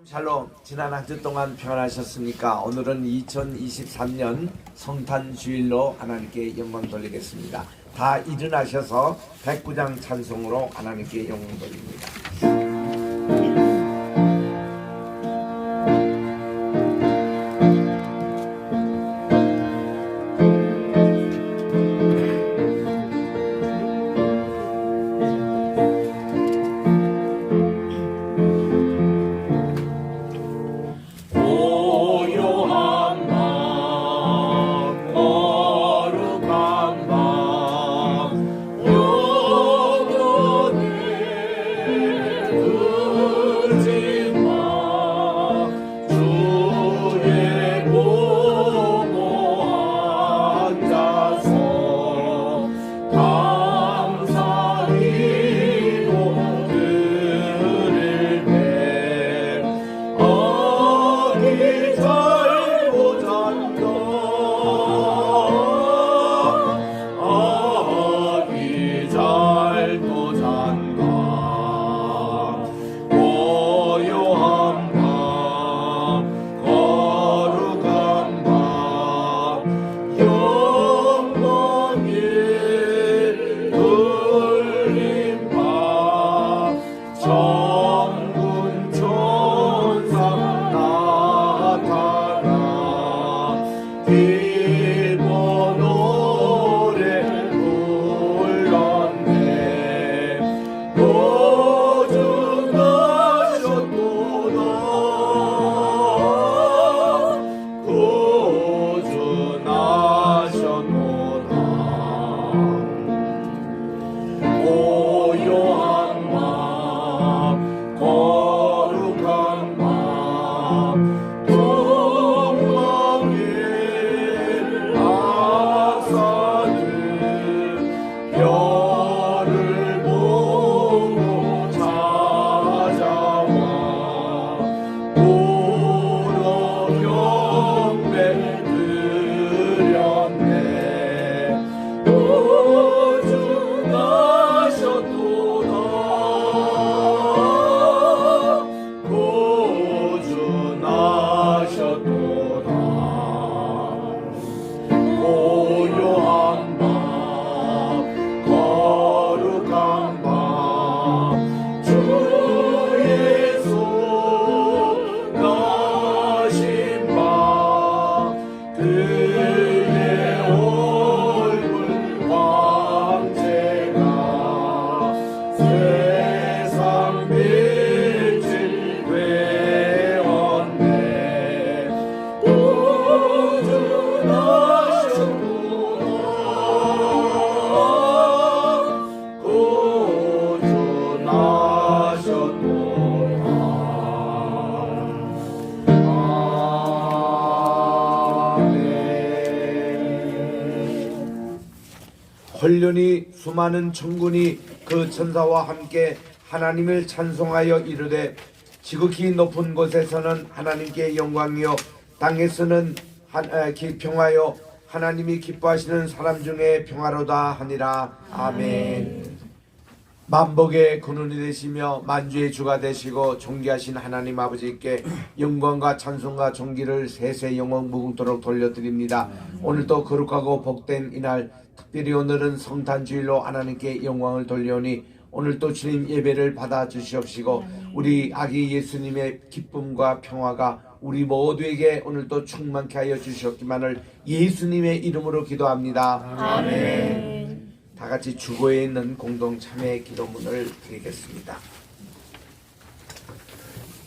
샬롬, 지난 한 주 동안 평안하셨습니까? 오늘은 2023년 성탄주일로 하나님께 영광 돌리겠습니다. 다 일어나셔서 109장 찬송으로 하나님께 영광 돌립니다. 홀련히 수많은 천군이 그 천사와 함께 하나님을 찬송하여 이르되 지극히 높은 곳에서는 하나님께 영광이요 땅에서는 평화요 하나님이 기뻐하시는 사람 중에 평화로다 하니라. 아멘. 만복의 근원이 되시며 만주의 주가 되시고 존귀하신 하나님 아버지께 영광과 찬송과 존귀를 세세 영원 무궁토록 돌려드립니다. 오늘도 거룩하고 복된 이날, 특별히 오늘은 성탄주일로 하나님께 영광을 돌려오니 오늘도 주님 예배를 받아 주시옵시고 우리 아기 예수님의 기쁨과 평화가 우리 모두에게 오늘도 충만케 하여 주시옵기만을 예수님의 이름으로 기도합니다. 아멘. 다 같이 주고에 있는 공동 참회 기도문을 드리겠습니다.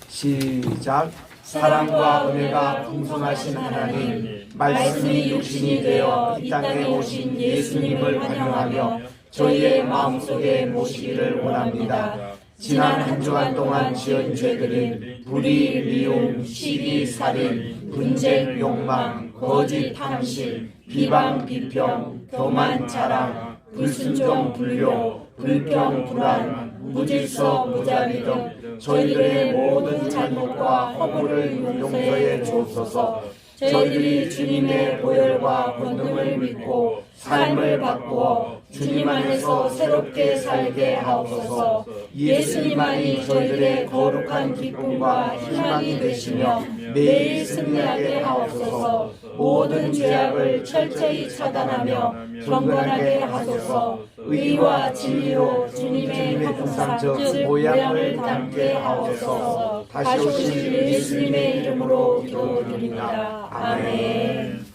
시작. 사랑과 은혜가 풍성하신 하나님, 말씀이 육신이 되어 이 땅에 오신 예수님을 환영하며 저희의 마음속에 모시기를 원합니다. 지난 한 주간 동안 지은 죄들은 불의, 미움, 시기, 살인, 분쟁, 욕망, 거짓, 탐심, 비방, 비평, 교만, 자랑, 불순종, 불효, 불평, 불안, 무질서, 무자비 등 저희들의 모든 잘못과 허물을 용서해 주옵소서. 저희들이 주님의 보혈과 권능을 믿고 삶을 바꾸어 주님 안에서 새롭게 살게 하옵소서. 예수님만이 저희들의 거룩한 기쁨과 희망이 되시며 매일 승리하게 하옵소서. 모든 죄악을 철저히 차단하며 경건하게 하소서. 의와 진리로 주님의 형상 즉 모양을 담게 하옵소서. 다시 오실 예수님의 이름으로 기도드립니다. 아멘.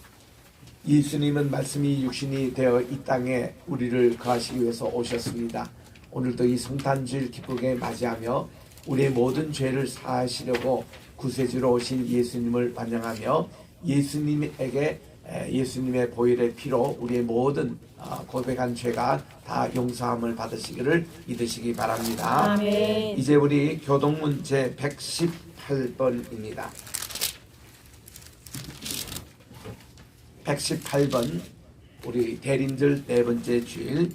예수님은 말씀이 육신이 되어 이 땅에 우리를 거하시기 위해서 오셨습니다. 오늘도 이 성탄주일 기쁘게 맞이하며 우리의 모든 죄를 사하시려고 구세주로 오신 예수님을 환영하며 예수님의 보혈의 피로 우리의 모든 고백한 죄가 다 용서함을 받으시기를 믿으시기 바랍니다. 아멘. 이제 우리 교동문 제 118번입니다. 118번 우리 대림절 네 번째 주일.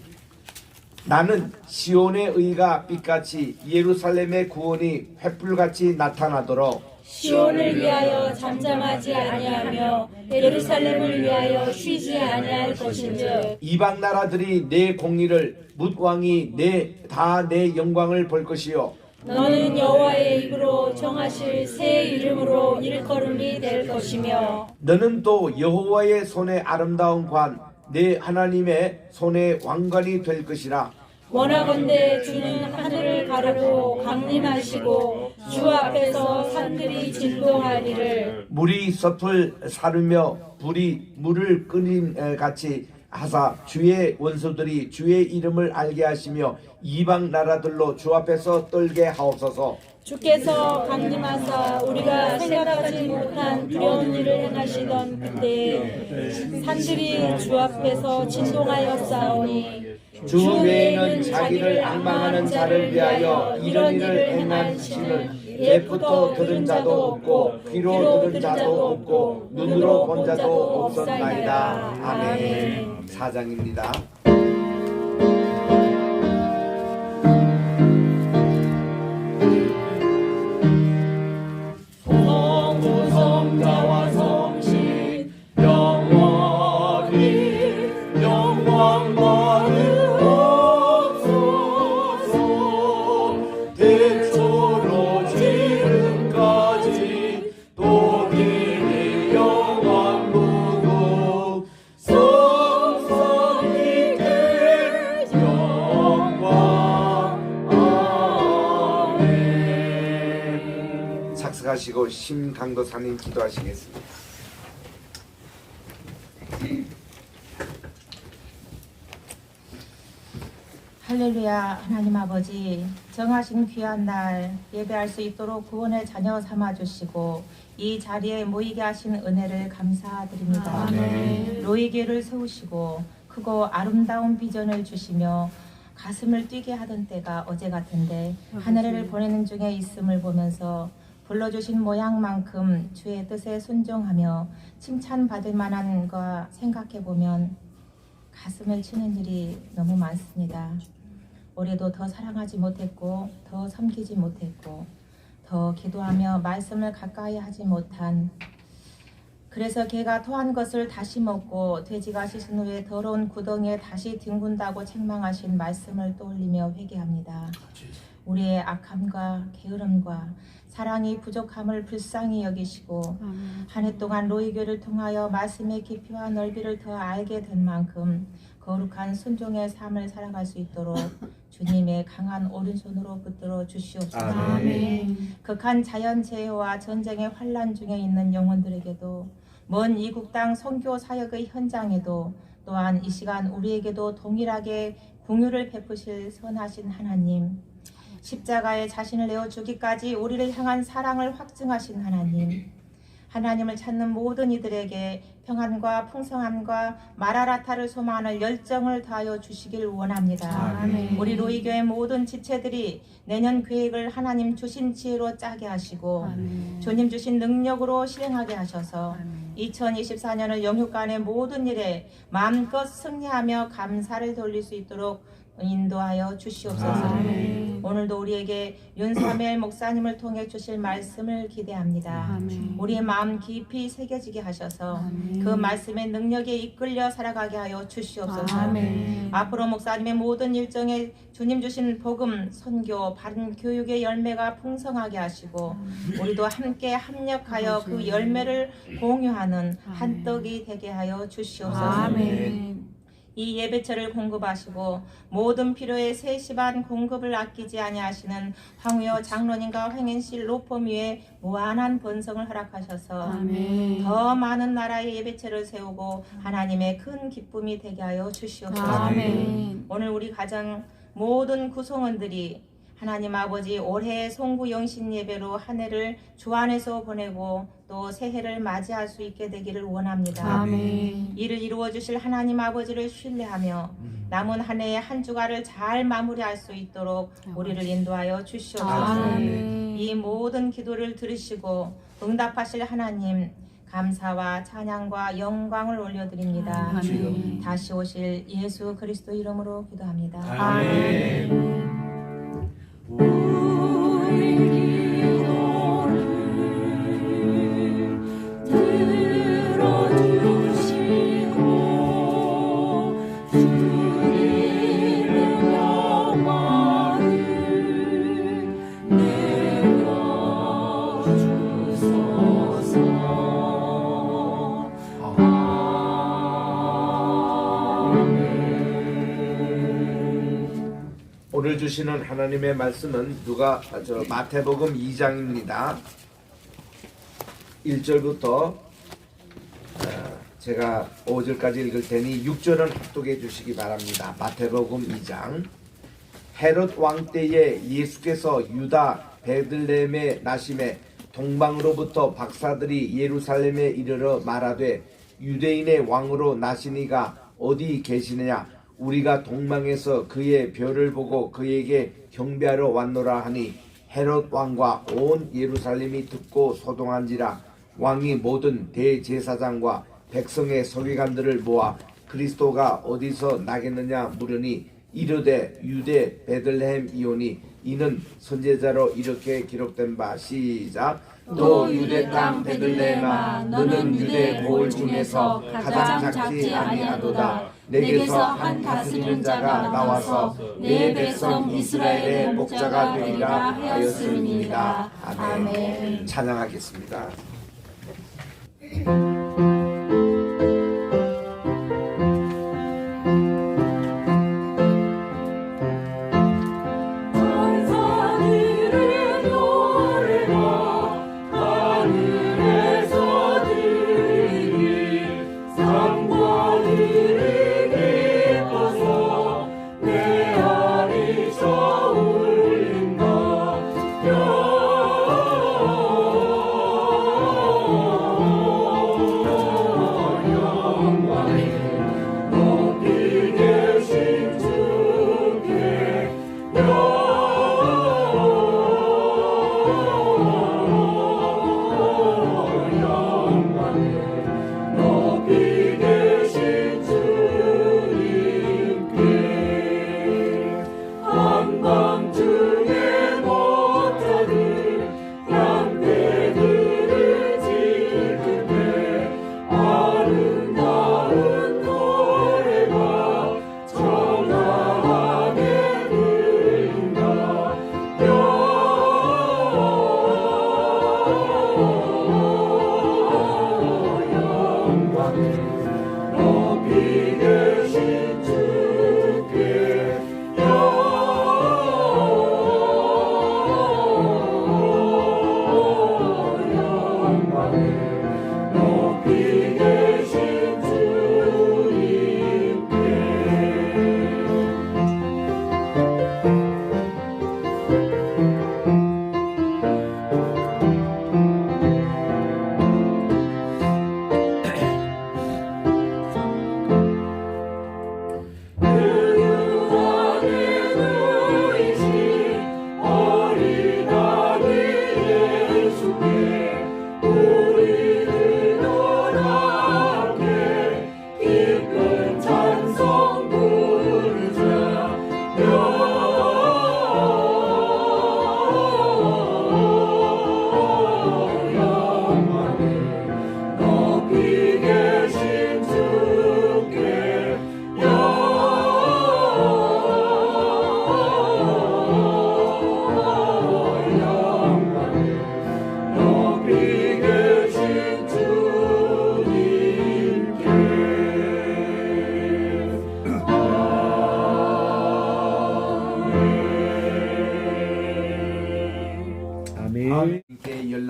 나는 시온의 의가 빛같이 예루살렘의 구원이 횃불같이 나타나도록 시온을 위하여 잠잠하지 아니하며 예루살렘을 위하여 쉬지 아니할 것인즉 이방 나라들이 내 공의를 뭇 왕이 다 내 영광을 볼 것이요 너는 여호와의 입으로 정하실 새 이름으로 일컬음이 될 것이며 너는 또 여호와의 손의 아름다운 관 내 하나님의 손의 왕관이 될 것이라. 원하건대 주는 하늘을 가르고 강림하시고 주 앞에서 산들이 진동하리를 물이 섭을 사르며 불이 물을 끓임 같이 하사 주의 원수들이 주의 이름을 알게 하시며 이방 나라들로 주 앞에서 떨게 하옵소서. 주께서 강림하사 우리가 생각하지 못한 두려운 일을 행하시던 그때 산들이 주 앞에서 진동하여 싸우니 주 외에는 자기를 앙망하는 자를 위하여 이런 일을 행한 신을 예부터 들은 자도 없고 귀로 들은 자도 없고 눈으로 본 자도 없었나이다. 아멘. 4장입니다. 성부성자와 성신 영원히 영광 받으옵소서. 대초로 지금까지 또 길이 영원 무궁 성삼위께 영광. 아멘. 착석하시고 심강도사님 기도하시겠습니다. 할렐루야. 하나님 아버지, 정하신 귀한 날 예배할 수 있도록 구원의 자녀 삼아주시고 이 자리에 모이게 하신 은혜를 감사드립니다. 아멘. 로이교를 세우시고 크고 아름다운 비전을 주시며 가슴을 뛰게 하던 때가 어제 같은데 한 해를 보내는 중에 있음을 보면서 불러주신 모양만큼 주의 뜻에 순종하며 칭찬받을 만한가 생각해보면 가슴을 치는 일이 너무 많습니다. 올해도 더 사랑하지 못했고 더 섬기지 못했고 더 기도하며 말씀을 가까이 하지 못한, 그래서 개가 토한 것을 다시 먹고 돼지가 씻은 후에 더러운 구덩이에 다시 뒹군다고 책망하신 말씀을 떠올리며 회개합니다. 우리의 악함과 게으름과 사랑이 부족함을 불쌍히 여기시고 한 해 동안 로이교를 통하여 말씀의 깊이와 넓이를 더 알게 된 만큼 거룩한 순종의 삶을 살아갈 수 있도록 주님의 강한 오른손으로 붙들어 주시옵소서. 아멘. 극한 자연재해와 전쟁의 환란 중에 있는 영혼들에게도 먼 이국 땅 선교 사역의 현장에도 또한 이 시간 우리에게도 동일하게 공유를 베푸실 선하신 하나님, 십자가에 자신을 내어주기까지 우리를 향한 사랑을 확증하신 하나님, 하나님을 찾는 모든 이들에게 평안과 풍성함과 마라라타를 소망하는 열정을 다하여 주시길 원합니다. 아멘. 우리 로이교회 모든 지체들이 내년 계획을 하나님 주신 지혜로 짜게 하시고 아멘. 주님 주신 능력으로 실행하게 하셔서 2024년을 영육간의 모든 일에 마음껏 승리하며 감사를 돌릴 수 있도록 인도하여 주시옵소서. 아멘. 오늘도 우리에게 윤사멜 목사님을 통해 주실 말씀을 기대합니다. 아멘. 우리의 마음 깊이 새겨지게 하셔서 아멘. 그 말씀의 능력에 이끌려 살아가게 하여 주시옵소서. 아멘. 앞으로 목사님의 모든 일정에 주님 주신 복음, 선교, 바른 교육의 열매가 풍성하게 하시고 우리도 함께 합력하여 그 열매를 공유하는 한 떡이 되게 하여 주시옵소서. 아멘. 이 예배처를 공급하시고 모든 필요의 3시 반 공급을 아끼지 아니하시는 황우여 장로님과 황인실 로펌 위에 무한한 번성을 허락하셔서 아멘. 더 많은 나라의 예배처를 세우고 하나님의 큰 기쁨이 되게 하여 주시옵소서. 아멘. 오늘 우리 가정 모든 구성원들이 하나님 아버지 올해 송구 영신 예배로 한 해를 주 안에서 보내고 또 새해를 맞이할 수 있게 되기를 원합니다. 아멘. 이를 이루어 주실 하나님 아버지를 신뢰하며 남은 한 해의 한 주간을 잘 마무리할 수 있도록 우리를 인도하여 주시옵소서. 아멘. 이 모든 기도를 들으시고 응답하실 하나님 감사와 찬양과 영광을 올려드립니다. 아멘. 다시 오실 예수 그리스도 이름으로 기도합니다. 아멘. 우리 기도를 들어주시고 주님의 영광을 내려주소서. 오늘 주시는 하나님의 말씀은 마태복음 2장입니다. 1절부터 제가 5절까지 읽을 테니 6절은 합독해 주시기 바랍니다. 마태복음 2장. 헤롯 왕 때에 예수께서 유다 베들레헴에 나심에 동방으로부터 박사들이 예루살렘에 이르러 말하되 유대인의 왕으로 나시니가 어디 계시느냐? 우리가 동방에서 그의 별을 보고 그에게 경배하러 왔노라 하니 헤롯 왕과 온 예루살렘이 듣고 소동한지라. 왕이 모든 대제사장과 백성의 서기관들을 모아 그리스도가 어디서 나겠느냐 물으니 이르되 유대 베들레헴이오니 이는 선지자로 이렇게 기록된 바. 시작. 또 유대 땅 베들레헴아 너는 유대 고을 중에서 가장 작지 아니하도다. 내게서 한 다스리는 자가 나와서 내 백성 이스라엘의 목자가 되리라 하였음이니이다. 아멘. 찬양하겠습니다.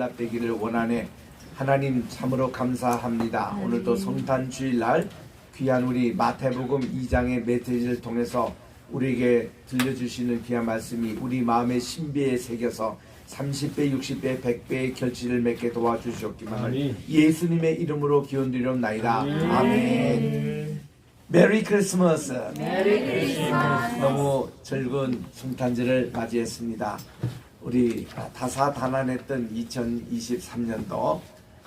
연합되기를 원하네. 하나님 참으로 감사합니다. 오늘도 성탄 주일날 귀한 우리 마태복음 2장의 메시지를 통해서 우리에게 들려주시는 귀한 말씀이 우리 마음의 신비에 새겨서 30배, 60배, 100배의 결실을 맺게 도와주셨기만을 예수님의 이름으로 기원드리옵나이다. 아멘. 메리 크리스마스. 너무 즐거운 성탄절을 맞이했습니다. 우리 다사다난했던 2023년도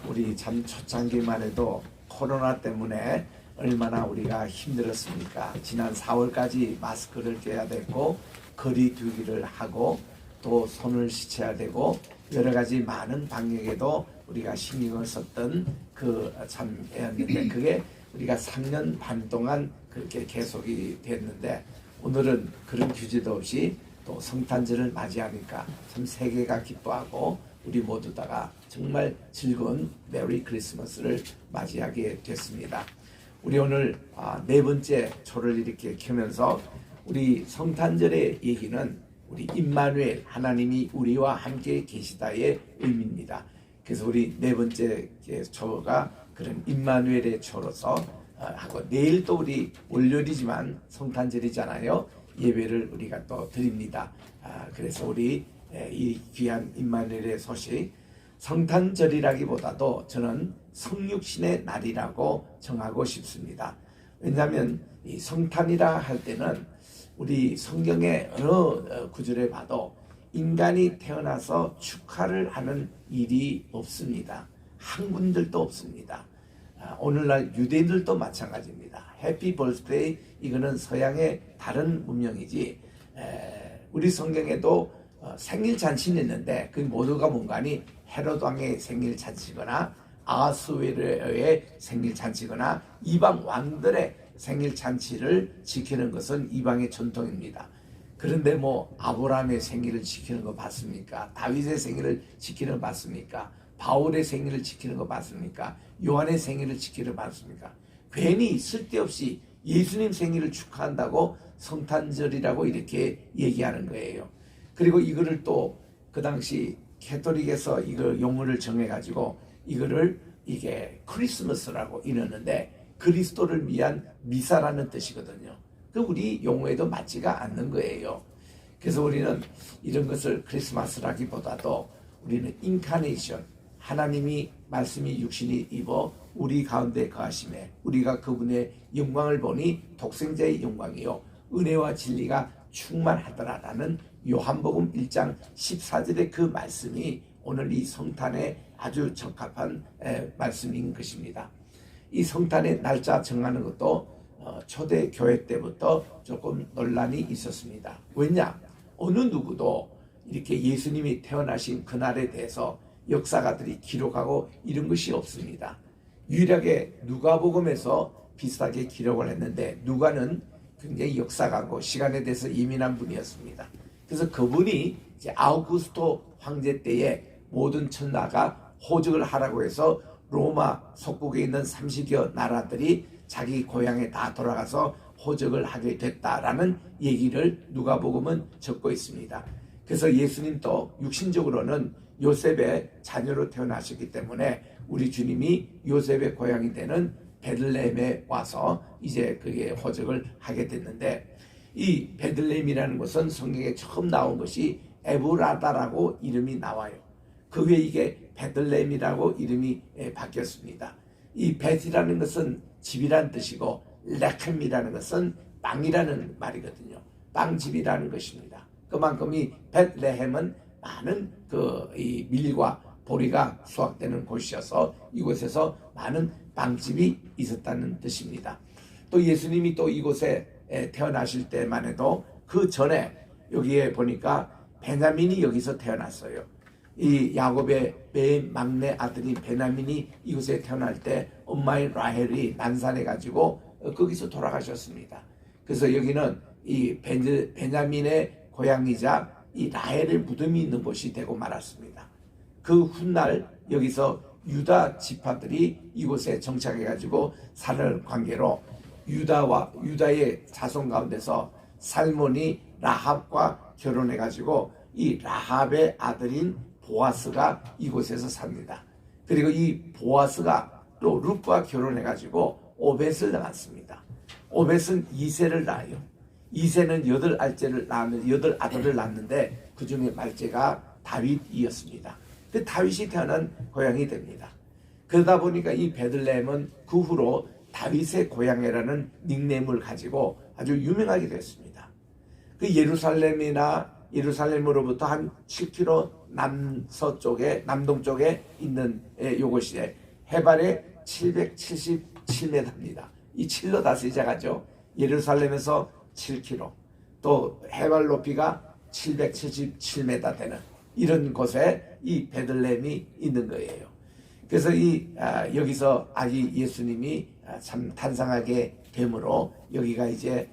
우리 참 초창기만 해도 코로나 때문에 얼마나 우리가 힘들었습니까? 지난 4월까지 마스크를 껴야 됐고 거리 두기를 하고 또 손을 씻어야 되고 여러 가지 많은 방역에도 우리가 신경을 썼던 그 참이었는데 그게 우리가 3년 반 동안 그렇게 계속이 됐는데 오늘은 그런 규제도 없이 또 성탄절을 맞이하니까 참 세계가 기뻐하고 우리 모두 다가 정말 즐거운 메리 크리스마스를 맞이하게 됐습니다. 우리 오늘 네 번째 초를 이렇게 켜면서 우리 성탄절의 얘기는 우리 임마누엘 하나님이 우리와 함께 계시다의 의미입니다. 그래서 우리 네 번째 초가 그런 임마누엘의 초로서 하고 내일 또 우리 월요일이지만 성탄절이잖아요. 예배를 우리가 또 드립니다. 그래서 우리 이 귀한 임마누엘의 소식 성탄절이라기보다도 저는 성육신의 날이라고 정하고 싶습니다. 왜냐하면 이 성탄이라 할 때는 우리 성경의 어느 구절에 봐도 인간이 태어나서 축하를 하는 일이 없습니다. 한 군들도 없습니다. 오늘날 유대인들도 마찬가지입니다. 해피 벌스데이 이거는 서양의 다른 문명이지 우리 성경에도 생일 잔치는 있는데 그 모두가 뭔가니 헤롯 왕의 생일 잔치거나 아하수에로의 생일 잔치거나 이방 왕들의 생일 잔치를 지키는 것은 이방의 전통입니다. 그런데 뭐 아브라함의 생일을 지키는 거 봤습니까? 다윗의 생일을 지키는 거 봤습니까? 바울의 생일을 지키는 거 봤습니까? 요한의 생일을 지키는 거 봤습니까? 괜히 쓸데없이 예수님 생일을 축하한다고 성탄절이라고 이렇게 얘기하는 거예요. 그리고 이거를 또 그 당시 캐톨릭에서 이거 용어를 정해가지고 이거를 이게 크리스마스라고 이러는데 그리스도를 위한 미사라는 뜻이거든요. 그 우리 용어에도 맞지가 않는 거예요. 그래서 우리는 이런 것을 크리스마스라기보다도 우리는 인카네이션 하나님이 말씀이 육신이 입어 우리 가운데 거하심에 우리가 그분의 영광을 보니 독생자의 영광이요 은혜와 진리가 충만하더라라는 요한복음 1장 14절의 그 말씀이 오늘 이 성탄에 아주 적합한 말씀인 것입니다. 이 성탄의 날짜 정하는 것도 초대 교회 때부터 조금 논란이 있었습니다. 왜냐? 어느 누구도 이렇게 예수님이 태어나신 그날에 대해서 역사가들이 기록하고 이런 것이 없습니다. 유일하게 누가복음에서 비슷하게 기록을 했는데 누가는 굉장히 역사가고 시간에 대해서 예민한 분이었습니다. 그래서 그분이 이제 아우구스토 황제 때에 모든 천나가 호적을 하라고 해서 로마 속국에 있는 30여 나라들이 자기 고향에 다 돌아가서 호적을 하게 됐다라는 얘기를 누가복음은 적고 있습니다. 그래서 예수님도 육신적으로는 요셉의 자녀로 태어나셨기 때문에 우리 주님이 요셉의 고향이 되는 베들레헴에 와서 이제 그게 호적을 하게 됐는데 이 베들레헴이라는 것은 성경에 처음 나온 것이 에브라다라고 이름이 나와요. 그 후에 이게 베들레헴이라고 이름이 바뀌었습니다. 이 베트라는 것은 집이란 뜻이고 레켐이라는 것은 빵이라는 말이거든요. 빵집이라는 것입니다. 그만큼 이 베들레헴은 많은 이 밀과 보리가 수확되는 곳이어서 이곳에서 많은 빵집이 있었다는 뜻입니다. 또 예수님이 또 이곳에 태어나실 때만 해도 그 전에 여기에 보니까 베냐민이 여기서 태어났어요. 이 야곱의 맨 막내 아들인 베냐민이 이곳에 태어날 때 엄마의 라헬이 난산해 가지고 거기서 돌아가셨습니다. 그래서 여기는 이 베냐민의 고향이자 이 라헬의 무덤이 있는 곳이 되고 말았습니다. 그 훗날 여기서 유다 지파들이 이곳에 정착해 가지고 사는 관계로 유다의 자손 가운데서 살몬이 라합과 결혼해 가지고 이 라합의 아들인 보아스가 이곳에서 삽니다. 그리고 이 보아스가 또 룻과 결혼해가지고 오벳을 낳았습니다. 오벳은 이세를 낳아요. 이세는 8아들을 낳는데 그 중에 말째가 다윗이었습니다. 그 다윗이 태어난 고향이 됩니다. 그러다 보니까 이 베들레헴은 그 후로 다윗의 고향이라는 닉네임을 가지고 아주 유명하게 됐습니다. 그 예루살렘으로부터 한 7km 남동쪽에 있는 요것이 해발에 777m입니다. 이 7로 다 세자가죠. 예루살렘에서 7km, 또 해발 높이가 777m 되는 이런 곳에 이 베들레헴이 있는 거예요. 그래서 여기서 아기 예수님이 참 탄생하게 되므로 여기가 이제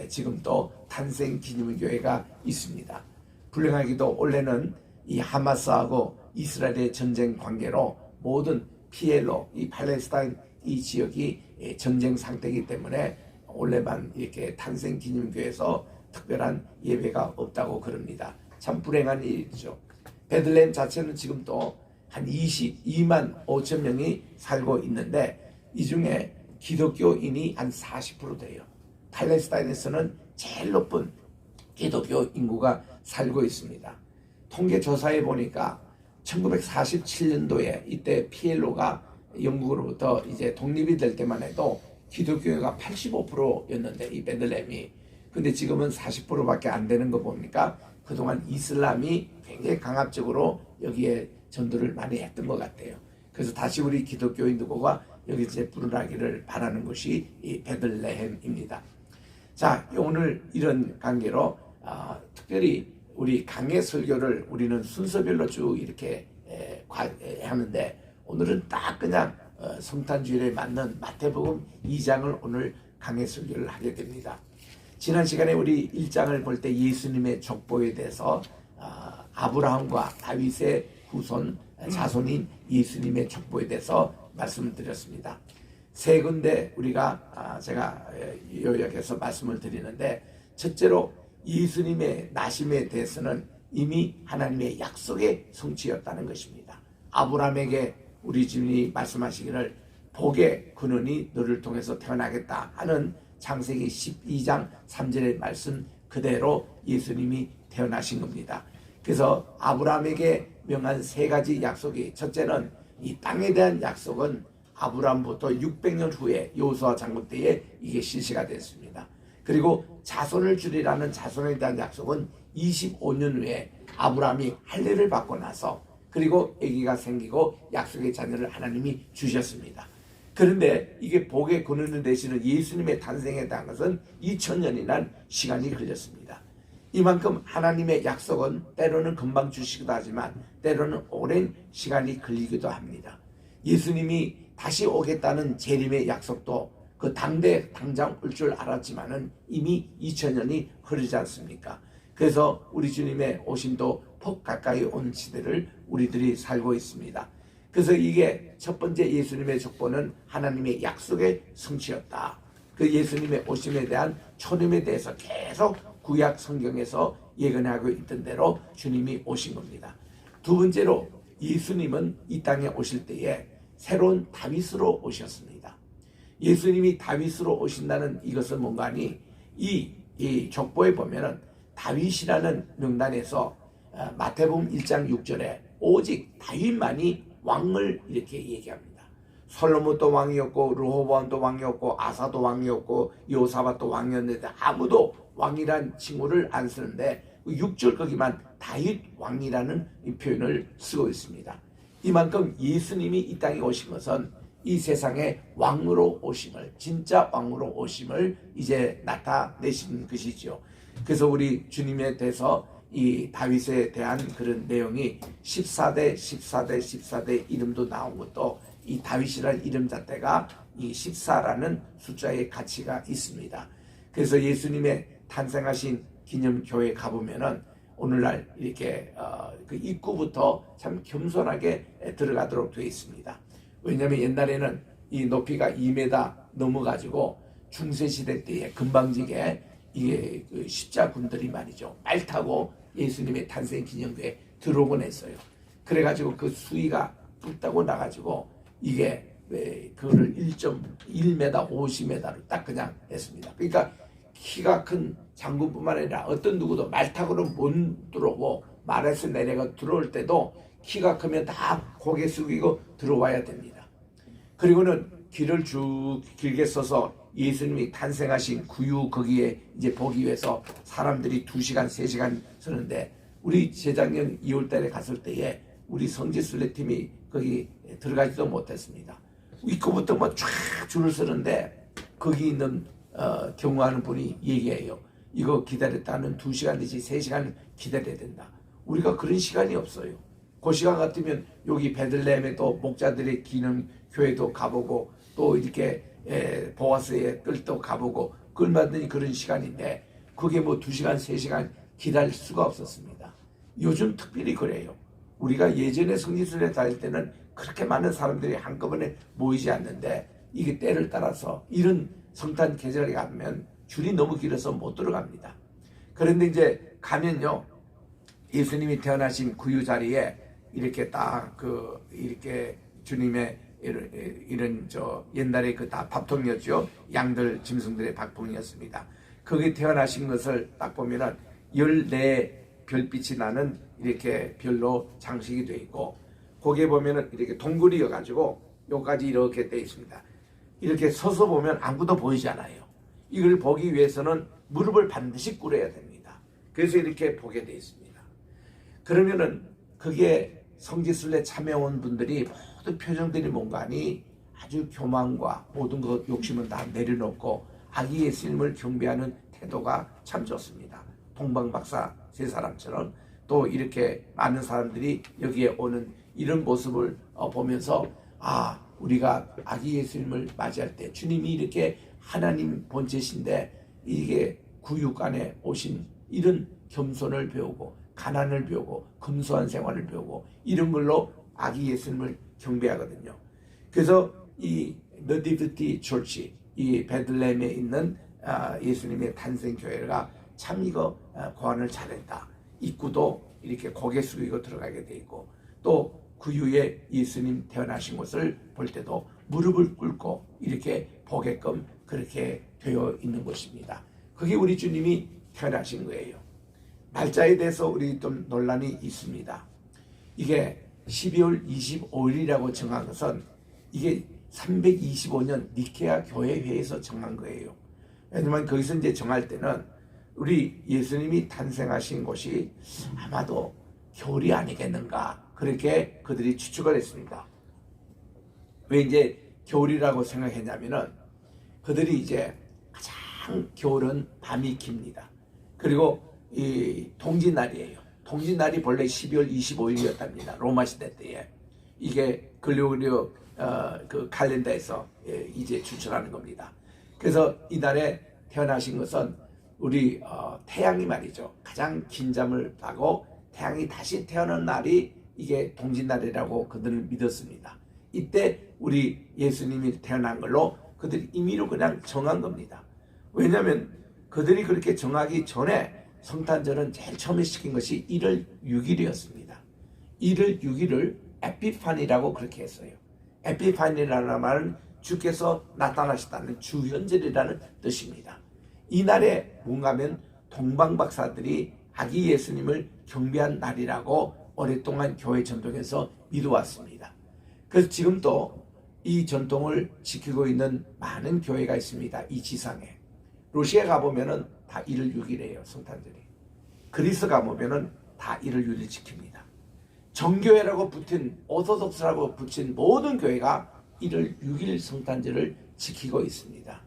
지금 또 탄생 기념교회가 있습니다. 불행하게도 원래는 이 하마스하고 이스라엘의 전쟁 관계로 모든 피엘로 이 팔레스타인 이 지역이 전쟁 상태이기 때문에 원래만 이렇게 탄생 기념교회에서 특별한 예배가 없다고 그럽니다. 참 불행한 일이죠. 베들레헴 자체는 지금도 한 22만 5천 명이 살고 있는데 이 중에 기독교인이 한 40% 돼요. 팔레스타인에서는 제일 높은 기독교 인구가 살고 있습니다. 통계 조사해 보니까 1947년도에 이때 피엘로가 영국으로부터 이제 독립이 될 때만 해도 기독교가 85%였는데 이 베들레헴이, 근데 지금은 40%밖에 안 되는 거 보니까 그동안 이슬람이 굉장히 강압적으로 여기에 전도를 많이 했던 것 같아요. 그래서 다시 우리 기독교인들과 여기 이제 불어나기를 바라는 것이 이 베들레헴입니다. 자, 오늘 이런 관계로 특별히 우리 강해 설교를 우리는 순서별로 쭉 이렇게 하는데 오늘은 딱 그냥 성탄주일에 맞는 마태복음 2장을 오늘 강해 설교를 하게 됩니다. 지난 시간에 우리 1장을 볼 때 예수님의 족보에 대해서 아브라함과 다윗의 후손 자손인 예수님의 족보에 대해서 말씀을 드렸습니다. 세 군데 우리가 제가 요약해서 말씀을 드리는데, 첫째로 예수님의 나심에 대해서는 이미 하나님의 약속의 성취였다는 것입니다. 아브라함에게 우리 주님이 말씀하시기를 복의 근원이 너를 통해서 태어나겠다 하는 창세기 12장 3절의 말씀 그대로 예수님이 태어나신 겁니다. 그래서 아브라함에게 명한 세 가지 약속이, 첫째는 이 땅에 대한 약속은 아브라함부터 600년 후에 여호수아 장군 때에 이게 실시가 됐습니다. 그리고 자손을 주리라는 자손에 대한 약속은 25년 후에 아브라함이 할례를 받고 나서, 그리고 아기가 생기고 약속의 자녀를 하나님이 주셨습니다. 그런데 이게 복의 근원을 되시는 예수님의 탄생에 대한 것은 2000년이란 시간이 걸렸습니다. 이만큼 하나님의 약속은 때로는 금방 주시기도 하지만 때로는 오랜 시간이 걸리기도 합니다. 예수님이 다시 오겠다는 재림의 약속도 그 당장 올 줄 알았지만은 이미 2000년이 흐르지 않습니까? 그래서 우리 주님의 오심도 폭 가까이 온 시대를 우리들이 살고 있습니다. 그래서 이게 첫 번째 예수님의 족보는 하나님의 약속의 성취였다. 그 예수님의 오심에 대한 초림에 대해서 계속 구약 성경에서 예언하고 있던 대로 주님이 오신 겁니다. 두 번째로 예수님은 이 땅에 오실 때에 새로운 다윗으로 오셨습니다. 예수님이 다윗으로 오신다는 이것은 뭔가 하니 이 족보에 보면은 다윗이라는 명단에서 마태복음 1장 6절에 오직 다윗만이 왕을 이렇게 얘기합니다. 솔로몬도 왕이었고 르호보암도 왕이었고 아사도 왕이었고 요사밧도 왕이었는데 아무도 왕이란 칭호를 안 쓰는데 6절 거기만 다윗 왕이라는 이 표현을 쓰고 있습니다. 이만큼 예수님이 이 땅에 오신 것은 이 세상에 왕으로 오심을, 진짜 왕으로 오심을 이제 나타내신 것이죠. 그래서 우리 주님에 대해서 이 다윗에 대한 그런 내용이 14대 이름도 나온 것도 이 다윗이라는 이름 자체가 이 14라는 숫자의 가치가 있습니다. 그래서 예수님의 탄생하신 기념교회 가보면은 오늘날 이렇게 그 입구부터 참 겸손하게 들어가도록 되어 있습니다. 왜냐하면 옛날에는 이 높이가 2m 넘어가지고 중세시대 때에 금방지게 이게 그 십자군들이 말이죠, 말 타고 예수님의 탄생 기념교회에 들어오곤 했어요. 그래가지고 그 수위가 뚝 따고 나가지고 이게 그거를 1.1m 50m로 딱 그냥 했습니다. 그러니까 키가 큰 장군뿐만 아니라 어떤 누구도 말 타고는 못 들어오고 말에서 내려가 들어올 때도 키가 크면 다 고개 숙이고 들어와야 됩니다. 그리고는 길을 쭉 길게 써서 예수님이 탄생하신 구유 거기에 이제 보기 위해서 사람들이 2시간 3시간 서는데 우리 재작년 2월달에 갔을 때에 우리 성지순례팀이 거기 들어가지도 못했습니다. 입구부터 뭐 쫙 줄을 서는데 거기 있는 경호하는 분이 얘기해요. 이거 기다렸다는 2시간 내지 3시간 기다려야 된다. 우리가 그런 시간이 없어요. 그 시간 같으면 여기 베들레헴에 또 목자들의 기능 교회도 가보고 또 이렇게 보아스의 뜰도 가보고 끌만드니 그런 시간인데 그게 뭐 2시간 3시간 기다릴 수가 없었습니다. 요즘 특별히 그래요. 우리가 예전에 성지순례 다닐 때는 그렇게 많은 사람들이 한꺼번에 모이지 않는데 이게 때를 따라서 이런 성탄 계절에 가면 줄이 너무 길어서 못 들어갑니다. 그런데 이제 가면요, 예수님이 태어나신 구유 자리에 이렇게 딱 이렇게 주님의 이런 옛날에 그 다 밥통이었죠. 양들 짐승들의 밥통이었습니다. 거기 태어나신 것을 딱 보면은 14 별빛이 나는 이렇게 별로 장식이 되어 있고 거기에 보면은 이렇게 동굴이어 가지고 여기까지 이렇게 되어 있습니다. 이렇게 서서 보면 아무도 보이지 않아요. 이걸 보기 위해서는 무릎을 반드시 꿇어야 됩니다. 그래서 이렇게 보게 되어 있습니다. 그러면은 그게 성지순례 참여온 분들이 모든 표정들이 뭔가니 아주 교만과 모든 것 욕심은 다 내려놓고 아기 예수님을 경배하는 태도가 참 좋습니다. 동방박사 세 사람처럼 또 이렇게 많은 사람들이 여기에 오는 이런 모습을 보면서 우리가 아기 예수님을 맞이할 때 주님이 이렇게 하나님 본체신데 이게 구육간에 오신 이런 겸손을 배우고 가난을 배우고 검소한 생활을 배우고 이런 걸로 아기 예수님을 경배하거든요. 그래서 이 너티비티 철치 이 베들레헴에 있는 예수님의 탄생교회가 참 이거 고안을 잘했다. 입구도 이렇게 고개 숙이고 들어가게 돼 있고 또 구유에 예수님 태어나신 것을 볼 때도 무릎을 꿇고 이렇게 보게끔 그렇게 되어 있는 것입니다. 그게 우리 주님이 태어나신 거예요. 날짜에 대해서 우리 좀 논란이 있습니다. 이게 12월 25일이라고 정한 것은 이게 325년 니케아 교회회에서 정한 거예요. 왜냐면 거기서 이제 정할 때는 우리 예수님이 탄생하신 곳이 아마도 겨울이 아니겠는가 그렇게 그들이 추측을 했습니다. 왜 이제 겨울이라고 생각했냐면은 그들이 이제 가장 겨울은 밤이 깁니다. 그리고 이 동짓날이에요. 동짓날이 본래 12월 25일이었답니다. 로마 시대 때에. 이게 글리고리오 그 칼렌더에서 이제 추출하는 겁니다. 그래서 이날에 태어나신 것은 우리 태양이 말이죠. 가장 긴 잠을 자고 태양이 다시 태어난 날이 이게 동짓날이라고 그들은 믿었습니다. 이때 우리 예수님이 태어난 걸로 그들이 임의로 그냥 정한 겁니다. 왜냐하면 그들이 그렇게 정하기 전에 성탄절은 제일 처음에 시킨 것이 1월 6일이었습니다. 1월 6일을 에피파니라고 그렇게 했어요. 에피파니라는 말은 주께서 나타나셨다는 주현절이라는 뜻입니다. 이날에 뭔가면 동방박사들이 아기 예수님을 경배한 날이라고 오랫동안 교회 전통에서 믿어왔습니다. 그래서 지금도 이 전통을 지키고 있는 많은 교회가 있습니다. 이 지상에. 러시아 가보면은 다 1월 6일이에요. 성탄절이. 그리스 가보면은 다 1월 6일 지킵니다. 정교회라고 붙인 오소독스라고 붙인 모든 교회가 1월 6일 성탄절을 지키고 있습니다.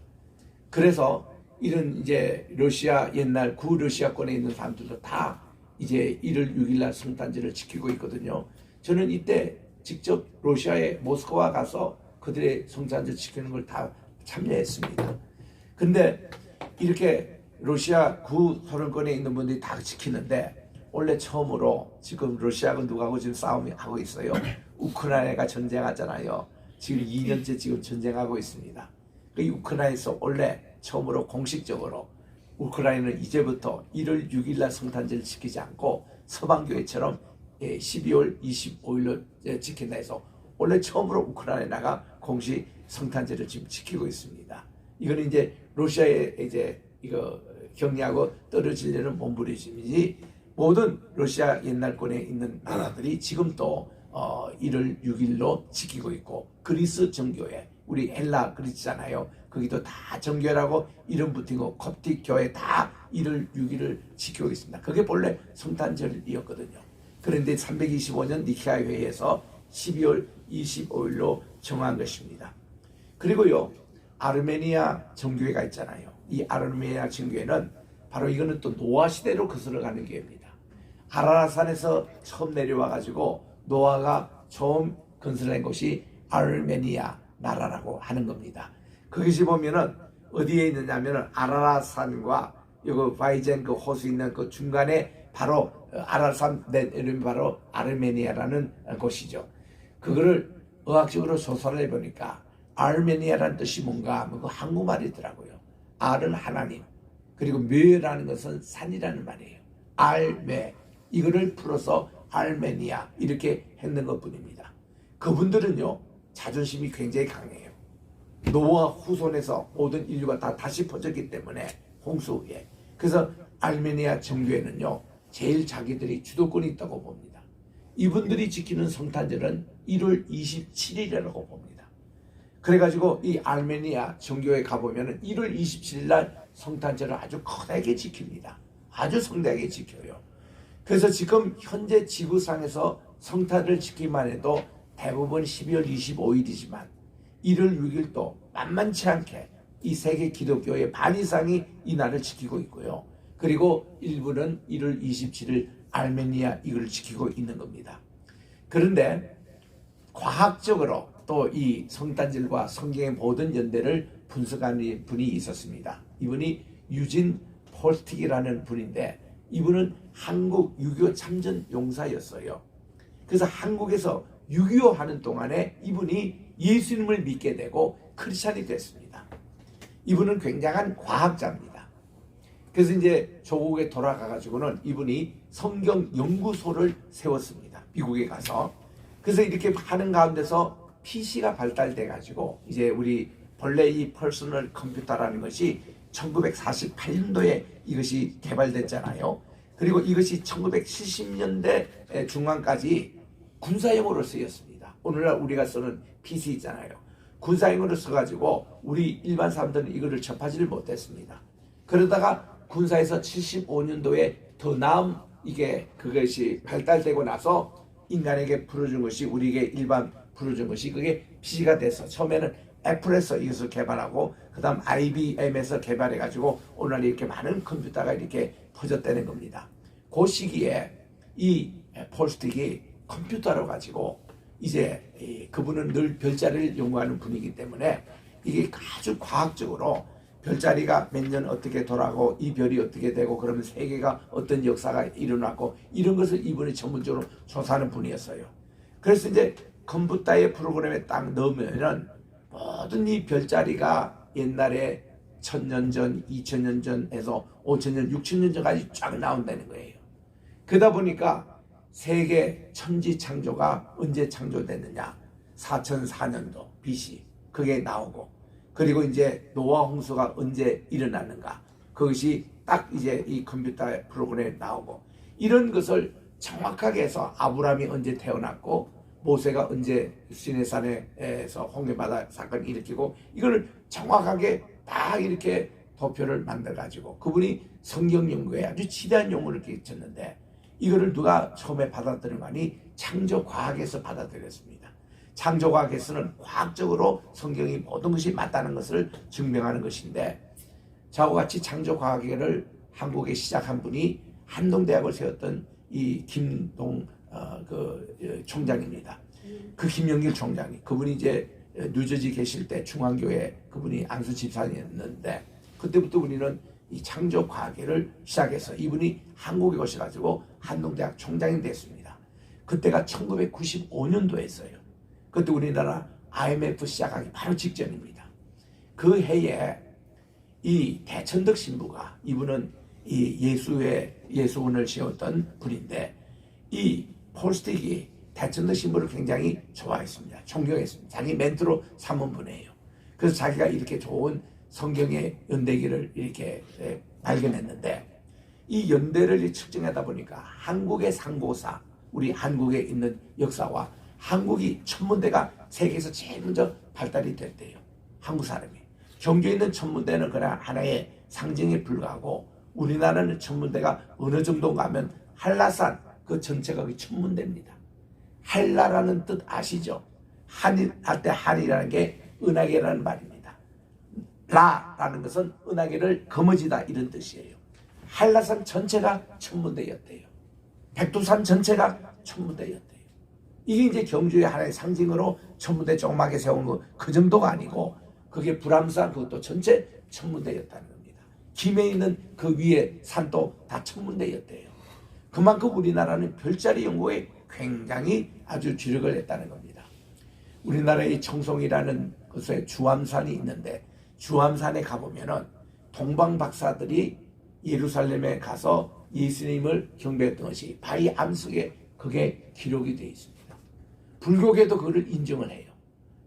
그래서 이런 이제 러시아 옛날 구러시아권에 있는 사람들도 다 이제 1월 6일 날 성탄절을 지키고 있거든요. 저는 이때 직접 러시아의 모스크바 가서 그들의 성탄절 지키는 걸 다 참여했습니다. 근데 이렇게 러시아 구소련권에 있는 분들이 다 지키는데 원래 처음으로 지금 러시아가 누구하고 지금 싸움이 하고 있어요. 우크라이나가 전쟁하잖아요. 지금 2년째 지금 전쟁하고 있습니다. 그 우크라이나에서 원래 처음으로 공식적으로 우크라이나는 이제부터 1월 6일 날 성탄절을 지키지 않고 서방교회처럼 12월 25일로 지킨다 해서 원래 처음으로 우크라이나가 공식 성탄절을 지금 지키고 있습니다. 이거는 이제 러시아의 이제 이거 격리하고 떨어지려는 몸부림이지 모든 러시아 옛날권에 있는 나라들이 지금 또 1월 6일로 지키고 있고 그리스 정교회 우리 헬라 그리스잖아요. 거기도 다 정교회라고 이름 붙이고 콥틱 교회 다 1월 6일을 지키고 있습니다. 그게 본래 성탄절이었거든요. 그런데 325년 니케아 회의에서 12월 25일로 정한 것입니다. 그리고요 아르메니아 정교회가 있잖아요. 이 아르메니아 정교회는 바로 이거는 또 노아 시대로 거슬러가는 교회입니다. 아라라산에서 처음 내려와 가지고 노아가 처음 건설한 곳이 아르메니아 나라라고 하는 겁니다. 거기서 보면은 어디에 있느냐면은 아라라산과 요거 바이젠 그 호수 있는 그 중간에 바로 아라라산 이름이 바로 아르메니아라는 곳이죠. 그거를 의학적으로 조사를 해보니까 아르메니아라는 뜻이 뭔가 하면 그 한국말이더라고요. 알은 하나님, 그리고 메라는 것은 산이라는 말이에요. 알메, 이거를 풀어서 아르메니아 이렇게 했는 것뿐입니다. 그분들은요 자존심이 굉장히 강해요. 노아 후손에서 모든 인류가 다 다시 퍼졌기 때문에 홍수 후에. 그래서 아르메니아 정교회는요 제일 자기들이 주도권이 있다고 봅니다. 이분들이 지키는 성탄절은 1월 27일이라고 봅니다. 그래가지고 이 아르메니아 정교회 가보면 1월 27일 날 성탄절을 아주 크게 지킵니다. 아주 성대하게 지켜요. 그래서 지금 현재 지구상에서 성탄을 지키기만 해도 대부분 12월 25일이지만 1월 6일도 만만치 않게 이 세계 기독교의 반 이상이 이 날을 지키고 있고요. 그리고 일부는 1월 27일 아르메니아 이걸 지키고 있는 겁니다. 그런데 과학적으로 또 이 성탄절과 성경의 모든 연대를 분석하는 분이 있었습니다. 이분이 유진 폴스틱이라는 분인데 이분은 한국 6.25 참전 용사였어요. 그래서 한국에서 6.25 하는 동안에 이분이 예수님을 믿게 되고 크리스찬이 됐습니다. 이분은 굉장한 과학자입니다. 그래서 이제 조국에 돌아가가지고는 이분이 성경 연구소를 세웠습니다. 미국에 가서. 그래서 이렇게 하는 가운데서 PC가 발달돼가지고 이제 우리 본래 이 퍼스널 컴퓨터라는 것이 1948년도에 이것이 개발됐잖아요. 그리고 이것이 1970년대 중반까지 군사용으로 쓰였습니다. 오늘날 우리가 쓰는 PC 있잖아요. 군사용으로 써가지고 우리 일반 사람들은 이거를 접하지를 못했습니다. 그러다가 군사에서 75년도에 더 나은 이게 그것이 발달되고 나서 인간에게 풀어준 것이 우리에게 일반 풀어준 것이 그게 PC가 돼서 처음에는 애플에서 이것을 개발하고 그 다음 IBM에서 개발해가지고 오늘 이렇게 많은 컴퓨터가 이렇게 퍼졌다는 겁니다. 그 시기에 이 폴스틱이 컴퓨터로 가지고 이제 그분은 늘 별자리를 연구하는 분이기 때문에 이게 아주 과학적으로 별자리가 몇 년 어떻게 돌아가고 이 별이 어떻게 되고 그러면 세계가 어떤 역사가 일어났고 이런 것을 이분이 전문적으로 조사하는 분이었어요. 그래서 이제 컴퓨터의 프로그램에 딱 넣으면은 모든 이 별자리가 옛날에 1000년 전, 2000년 전에서 5000년, 6000년 전까지 쫙 나온다는 거예요. 그러다 보니까 세계 천지 창조가 언제 창조됐느냐? 4004년도 BC 그게 나오고 그리고 이제 노아 홍수가 언제 일어났는가? 그것이 딱 이제 이 컴퓨터 프로그램에 나오고 이런 것을 정확하게 해서 아브라함이 언제 태어났고 모세가 언제 시내산에서 홍해바다 사건을 일으키고 이걸 정확하게 딱 이렇게 도표를 만들어 가지고 그분이 성경 연구에 아주 지대한 용어를 끼쳤는데 이거를 누가 처음에 받아들인 거니 창조과학에서 받아들였습니다. 창조과학에서는 과학적으로 성경이 모든 것이 맞다는 것을 증명하는 것인데 저와 같이 창조과학을 한국에 시작한 분이 한동대학을 세웠던 이 김동 총장입니다. 그 김영길 총장이 그분이 이제 뉴저지 계실 때 중앙교회 그분이 안수 집사님이었는데 그때부터 우리는 이 창조과학을 시작해서 이분이 한국에 오셔가지고 한동대학 총장이 됐습니다. 그때가 1995년도였어요. 그때 우리나라 IMF 시작하기 바로 직전입니다. 그 해에 이 대천덕 신부가 이분은 이 예수원을 세웠던 분인데 이 폴스틱이 대천도 신부를 굉장히 좋아했습니다. 존경했습니다. 자기 멘토로 삼은 분이에요. 그래서 자기가 이렇게 좋은 성경의 연대기를 이렇게 발견했는데, 이 연대를 측정하다 보니까 한국의 상고사, 우리 한국에 있는 역사와 한국이 천문대가 세계에서 제일 먼저 발달이 됐대요. 한국 사람이. 경주에 있는 천문대는 그냥 하나의 상징에 불과하고, 우리나라는 천문대가 어느 정도 가면 한라산 그 전체가 천문대입니다. 한라라는 뜻 아시죠? 한일 할 때 한이라는 게 은하계라는 말입니다. 라라는 것은 은하계를 거머쥐다 이런 뜻이에요. 한라산 전체가 천문대였대요. 백두산 전체가 천문대였대요. 이게 이제 경주의 하나의 상징으로 천문대 조그맣게 세운 거 그 정도가 아니고, 그게 불암산 그것도 전체 천문대였다는 겁니다. 김해 있는 그 위에 산도 다 천문대였대요. 그만큼 우리나라는 별자리 연구에 굉장히 아주 주력을 했다는 겁니다. 우리나라의 청송이라는 곳에 주암산이 있는데, 주암산에 가보면은 동방 박사들이 예루살렘에 가서 예수님을 경배했던 것이 바위 암석에 그게 기록이 되어 있습니다. 불교계도 그걸 인정을 해요.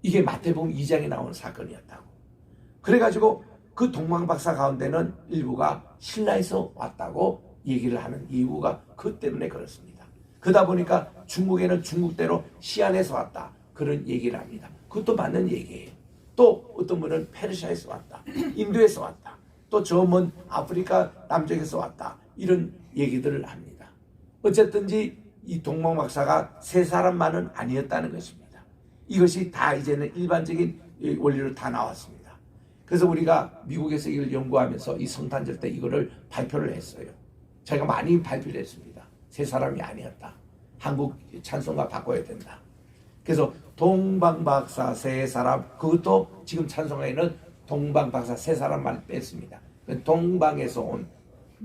이게 마태복음 2장에 나오는 사건이었다고. 그래가지고 그 동방 박사 가운데는 일부가 신라에서 왔다고 얘기를 하는 이유가 그 때문에 그렇습니다. 그러다 보니까 중국에는 중국대로 시안에서 왔다 그런 얘기를 합니다. 그것도 맞는 얘기예요. 또 어떤 분은 페르시아에서 왔다, 인도에서 왔다, 또 저 먼 아프리카 남쪽에서 왔다 이런 얘기들을 합니다. 어쨌든지 이 동방 박사가 세 사람만은 아니었다는 것입니다. 이것이 다 이제는 일반적인 원리로 다 나왔습니다. 그래서 우리가 미국에서 이걸 연구하면서 이 성탄절 때 이거를 발표를 했어요. 저희가 많이 발표를 했습니다. 세 사람이 아니었다. 한국 찬송가 바꿔야 된다. 그래서 동방박사 세 사람, 그것도 지금 찬송가에는 동방박사 세 사람만 뺐습니다. 동방에서 온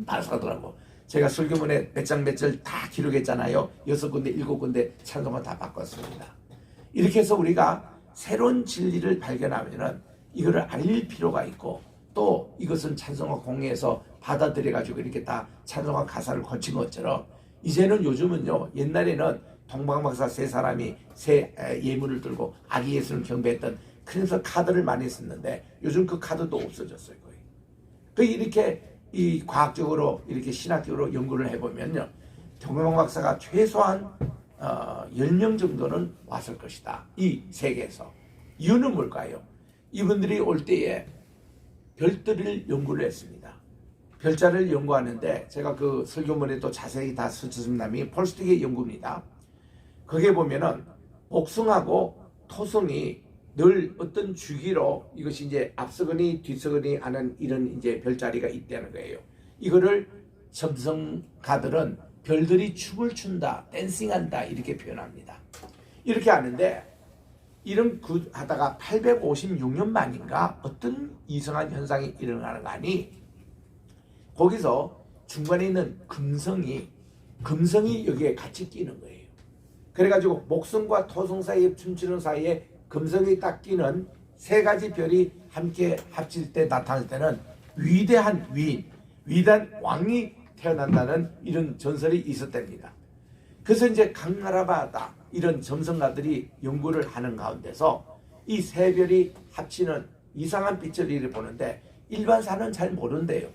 박사더라고. 제가 설교문에 몇 장 몇 절 다 기록했잖아요. 6군데 7군데 찬송가 다 바꿨습니다. 이렇게 해서 우리가 새로운 진리를 발견하면은 이거를 알릴 필요가 있고, 또 이것은 찬송가 공예에서 받아들여가지고 이렇게 다 찬송가 가사를 거친 것처럼, 이제는 요즘은요, 옛날에는 동방박사 세 사람이 세 예물을 들고 아기 예수를 경배했던, 그래서 카드를 많이 썼는데 요즘 그 카드도 없어졌어요. 거의. 그 이렇게 이 과학적으로 이렇게 신학적으로 연구를 해보면요, 동방박사가 최소한 10명 정도는 왔을 것이다. 이 세계에서. 이유는 뭘까요? 이분들이 올 때에 별들을 연구를 했습니다. 별자를 연구하는데, 제가 그 설교문에도 자세히 다 쓰셨습니다. 폴스틱의 연구입니다. 거기에 보면은 목성하고 토성이 늘 어떤 주기로 이것이 이제 앞서거니 뒤서거니 하는 이런 이제 별자리가 있다는 거예요. 이거를 점성가들은 별들이 춤을 춘다, 댄싱한다 이렇게 표현합니다. 이렇게 하는데, 이런 그 하다가 856년 만인가 어떤 이상한 현상이 일어나는 거 아니? 거기서 중간에 있는 금성이 여기에 같이 끼는 거예요. 그래가지고 목성과 토성 사이에 춤추는 사이에 금성이 딱 끼는 세 가지 별이 함께 합칠 때 나타날 때는 위대한 위대한 왕이 태어난다는 이런 전설이 있었답니다. 그래서 이제 각 나라마다 이런 점성가들이 연구를 하는 가운데서 이 세 별이 합치는 이상한 빛을 보는데 일반 사람은 잘 모른대요.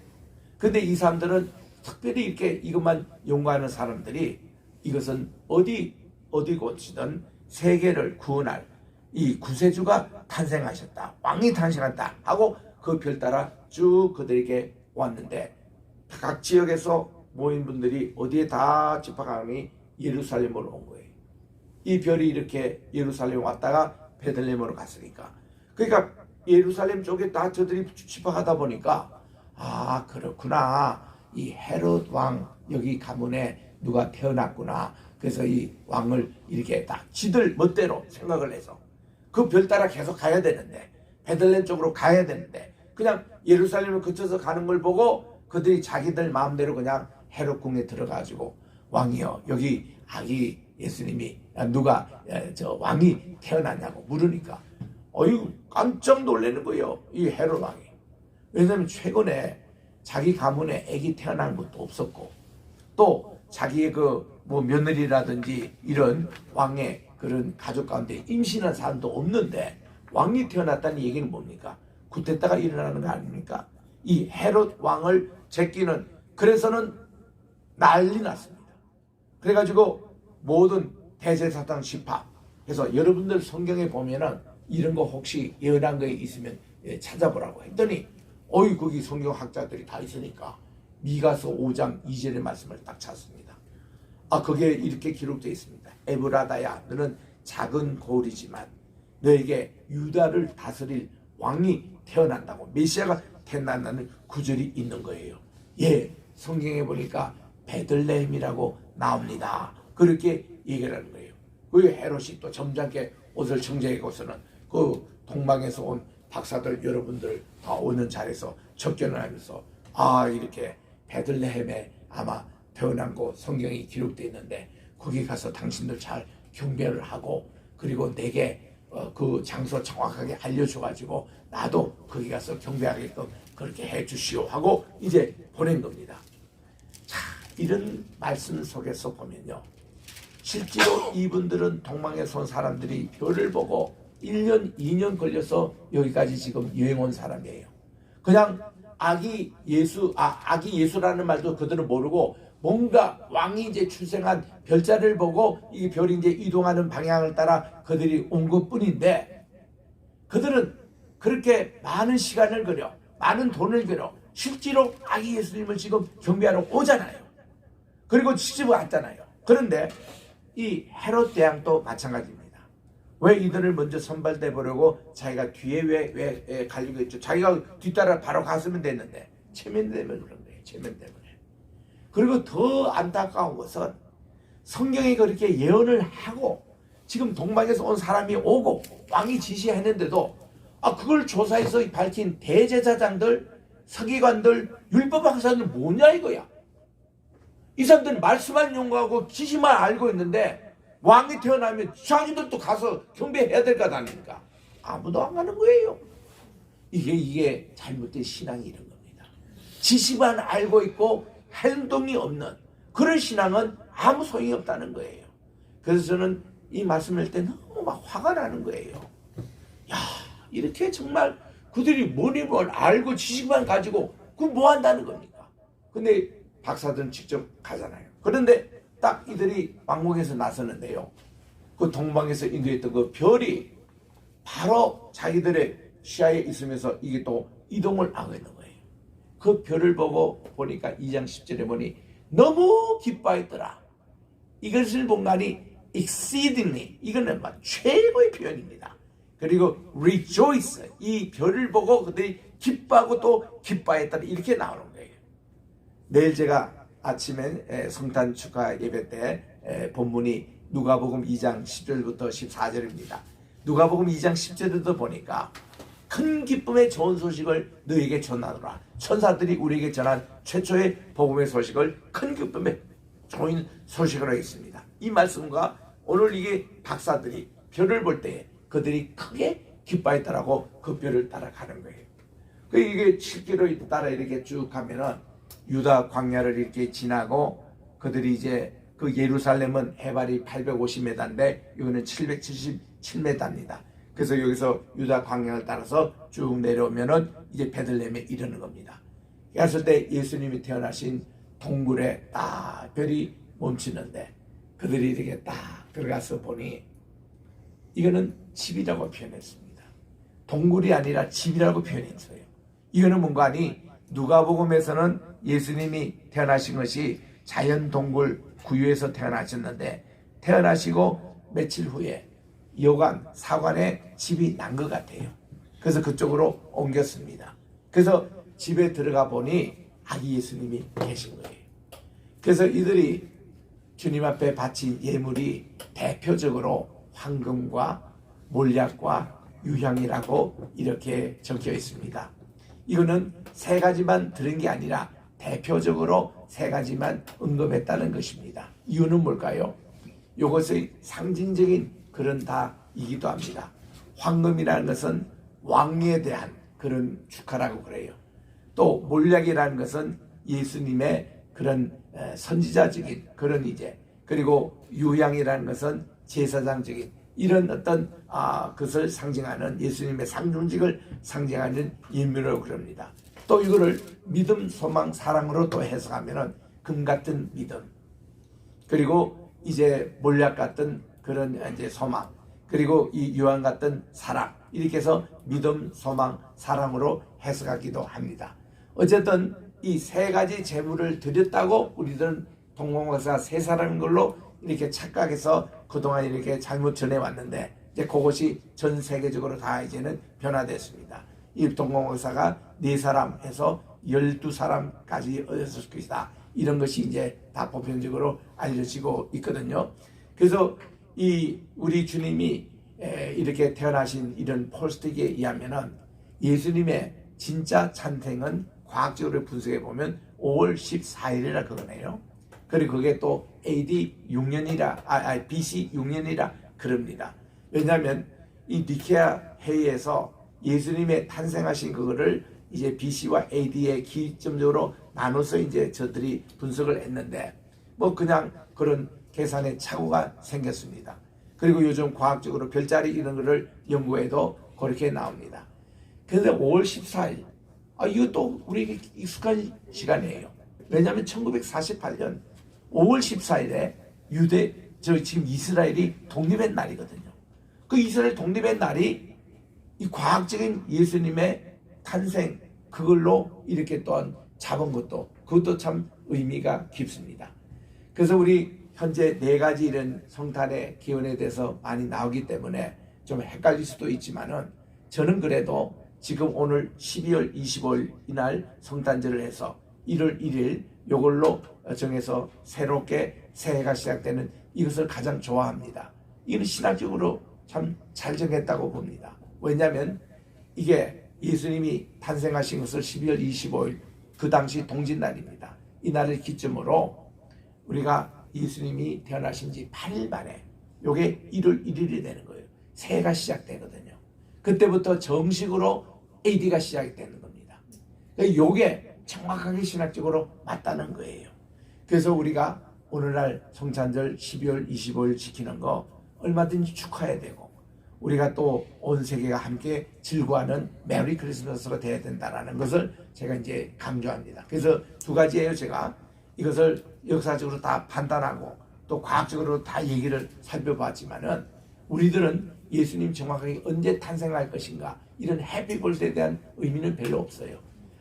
근데 이 사람들은 특별히 이렇게 이것만 연구하는 사람들이 이것은 어디 곳이든 세계를 구원할 이 구세주가 탄생하셨다, 왕이 탄생한다 하고 그 별 따라 쭉 그들에게 왔는데, 각 지역에서 모인 분들이 어디에 다 집합하니 예루살렘으로 온 거예요. 이 별이 이렇게 예루살렘 왔다가 베들레헴으로 갔으니까, 그러니까 예루살렘 쪽에 다 저들이 집합하다 보니까, 아 그렇구나, 이 헤롯 왕 여기 가문에 누가 태어났구나. 그래서 이 왕을 이렇게 딱 지들 멋대로 생각을 해서 그 별 따라 계속 가야 되는데, 베들레헴 쪽으로 가야 되는데, 그냥 예루살렘을 거쳐서 가는 걸 보고 그들이 자기들 마음대로 그냥 헤롯 궁에 들어가지고, 왕이여 여기 아기 예수님이 누가 저 왕이 태어났냐고 물으니까 어휴 깜짝 놀라는 거예요, 이 헤롯 왕이. 왜냐하면 최근에 자기 가문에 아기 태어난 것도 없었고, 또 자기의 그 뭐 며느리라든지 이런 왕의 그런 가족 가운데 임신한 사람도 없는데 왕이 태어났다는 얘기는 뭡니까? 쿠데타가 일어나는 거 아닙니까? 이 헤롯 왕을 제끼는, 그래서는 난리 났습니다. 그래가지고 모든 대제사장 집합 해서 여러분들 성경에 보면은 이런 거 혹시 예언한 거 있으면 찾아보라고 했더니 거기 성경학자들이 다 있으니까 미가서 5장 2절의 말씀을 딱 찾습니다. 거기에 이렇게 기록되어 있습니다. 에브라다야, 너는 작은 고울이지만 너에게 유다를 다스릴 왕이 태어난다고, 메시아가 태어난다는 구절이 있는 거예요. 성경에 보니까 베들레헴이라고 나옵니다. 그렇게 얘기를 하는 거예요. 그 헤롯이 또 점잖게 옷을 정장하고서는 그 동방에서 온 박사들 여러분들 다 오는 자리에서 접견을 하면서 이렇게 베들레헴에 아마 태어난 곳 성경이 기록되어 있는데 거기 가서 당신들 잘 경배를 하고 그리고 내게 그 장소 정확하게 알려줘가지고 나도 거기 가서 경배하게끔 그렇게 해주시오 하고 이제 보낸 겁니다. 자, 이런 말씀 속에서 보면요, 실제로 이분들은 동방에서 온 사람들이 별을 보고 1년 2년 걸려서 여기까지 지금 여행 온 사람이에요. 그냥 아기 예수라는 말도 그들은 모르고 뭔가 왕이 이제 출생한 별자를 보고 이 별이 이제 이동하는 방향을 따라 그들이 온 것뿐인데, 그들은 그렇게 많은 시간을 들여 많은 돈을 들여 실제로 아기 예수님을 지금 경배하러 오잖아요. 그리고 시집 왔잖아요. 그런데 이 헤롯 대왕도 마찬가지입니다. 왜 이들을 먼저 선발돼 보려고 자기가 뒤에 왜 갈리고 있죠? 자기가 뒤따라 바로 갔으면 됐는데 체면 때문에 그런 거예요. 체면 때문에. 그리고 더 안타까운 것은 성경이 그렇게 예언을 하고 지금 동방에서 온 사람이 오고 왕이 지시했는데도 그걸 조사해서 밝힌 대제사장들, 서기관들, 율법학사들 뭐냐 이거야. 이 사람들은 말씀만 연구하고 지시만 알고 있는데 왕이 태어나면 자기들도 가서 경배해야 될 것 아닙니까? 아무도 안 가는 거예요. 이게 잘못된 신앙이 이런 겁니다. 지시만 알고 있고 행동이 없는 그런 신앙은 아무 소용이 없다는 거예요. 그래서 저는 이 말씀을 할 때 너무 막 화가 나는 거예요. 이렇게 정말 그들이 뭘 알고 지식만 가지고 그 뭐 한다는 겁니까? 근데 박사들은 직접 가잖아요. 그런데 딱 이들이 왕궁에서 나서는데요, 그 동방에서 인도했던 그 별이 바로 자기들의 시야에 있으면서 이게 또 이동을 하고 있는 거예요. 그 별을 보고 보니까 2장 10절에 보니 너무 기뻐했더라. 이것을 본가니 exceedingly, 이거는 막 최고의 표현입니다. 그리고 rejoice, 이 별을 보고 그들이 기뻐하고 또 기뻐했더라, 이렇게 나오는 거예요. 내일 제가 아침에 성탄 축하 예배 때 본문이 누가복음 2장 10절부터 14절입니다. 누가복음 2장 10절에도 보니까 큰 기쁨의 좋은 소식을 너에게 전하노라. 천사들이 우리에게 전한 최초의 복음의 소식을 큰 기쁨의 좋은 소식으로 했습니다. 이 말씀과 오늘 이게 박사들이 별을 볼 때 그들이 크게 기뻐했다라고 그 별을 따라가는 거예요. 이게 7km 따라 이렇게 쭉 가면은 유다 광야를 이렇게 지나고 그들이 이제 그 예루살렘은 해발이 850m인데 이거는 777m입니다. 그래서 여기서 유다 광야를 따라서 쭉 내려오면은 이제 베들레헴에 이르는 겁니다. 그랬을 때 예수님이 태어나신 동굴에 딱 별이 멈추는데 그들이 이렇게 딱 들어가서 보니 이거는 집이라고 표현했습니다. 동굴이 아니라 집이라고 표현했어요. 이거는 뭔가 하니 누가복음에서는 예수님이 태어나신 것이 자연 동굴 구유에서 태어나셨는데 태어나시고 며칠 후에 여관 사관에 집이 난 것 같아요. 그래서 그쪽으로 옮겼습니다. 그래서 집에 들어가 보니 아기 예수님이 계신 거예요. 그래서 이들이 주님 앞에 바친 예물이 대표적으로 황금과 몰약과 유향이라고 이렇게 적혀 있습니다. 이거는 세 가지만 들은 게 아니라 대표적으로 세 가지만 언급했다는 것입니다. 이유는 뭘까요? 이것의 상징적인 그런 다이기도 합니다. 황금이라는 것은 왕위에 대한 그런 축하라고 그래요. 또 몰약이라는 것은 예수님의 그런 선지자적인 그런 이제, 그리고 유향이라는 것은 제사장적인 이런 어떤 그것을 상징하는 예수님의 상중직을 상징하는 인물이라고 그럽니다. 또 이거를 믿음, 소망, 사랑으로 또 해석하면은 금 같은 믿음, 그리고 이제 몰약 같은 그런 이제 소망, 그리고 이 유황 같은 사랑, 이렇게 해서 믿음, 소망, 사랑으로 해석하기도 합니다. 어쨌든 이 세 가지 제물을 드렸다고 우리들은 동방박사가 세 사람인 걸로 이렇게 착각해서 그동안 이렇게 잘못 전해왔는데, 이제 그것이 전 세계적으로 다 이제는 변화됐습니다. 이 동방박사가 4사람에서 12사람까지 얻었을 것이다. 이런 것이 이제 다 보편적으로 알려지고 있거든요. 그래서 이 우리 주님이 이렇게 태어나신 이런 폴스틱에 의하면은 예수님의 진짜 찬생은 과학적으로 분석해 보면 5월 14일이라 그러네요. 그리고 그게 또 AD 6년이라 BC 6년이라 그럽니다. 왜냐하면 이 니케아 회의에서 예수님의 탄생하신 그거를 이제 BC와 AD의 기점적으로 나눠서 이제 저들이 분석을 했는데, 뭐 그냥 그런 계산에 착오가 생겼습니다. 그리고 요즘 과학적으로 별자리 이런 거를 연구해도 그렇게 나옵니다. 그런데 5월 14일, 이것도 우리에게 익숙한 시간이에요. 왜냐하면 1948년 5월 14일에 지금 이스라엘이 독립한 날이거든요. 그 이스라엘 독립한 날이 이 과학적인 예수님의 탄생, 그걸로 이렇게 또한 잡은 그것도 참 의미가 깊습니다. 그래서 우리 현재 4가지 이런 성탄의 기원에 대해서 많이 나오기 때문에 좀 헷갈릴 수도 있지만은, 저는 그래도 지금 오늘 12월 25일 이날 성탄절을 해서 1월 1일 요걸로 정해서 새롭게 새해가 시작되는 이것을 가장 좋아합니다. 이건 신학적으로 참 잘 정했다고 봅니다. 왜냐하면 이게 예수님이 탄생하신 것을 12월 25일 그 당시 동짓날입니다. 이 날을 기점으로 우리가 예수님이 태어나신 지 8일 만에 요게 1월 1일이 되는 거예요. 새해가 시작되거든요. 그때부터 정식으로 AD가 시작이 되는 겁니다. 요게 정확하게 신학적으로 맞다는 거예요. 그래서 우리가 오늘날 성탄절 12월 25일 지키는 거 얼마든지 축하해야 되고, 우리가 또 온 세계가 함께 즐거워하는 메리 크리스마스가 돼야 된다는 것을 제가 이제 강조합니다. 그래서 2가지예요. 제가 이것을 역사적으로 다 판단하고 또 과학적으로 다 얘기를 살펴봤지만은, 우리들은 예수님 정확하게 언제 탄생할 것인가 이런 해피볼스에 대한 의미는 별로 없어요.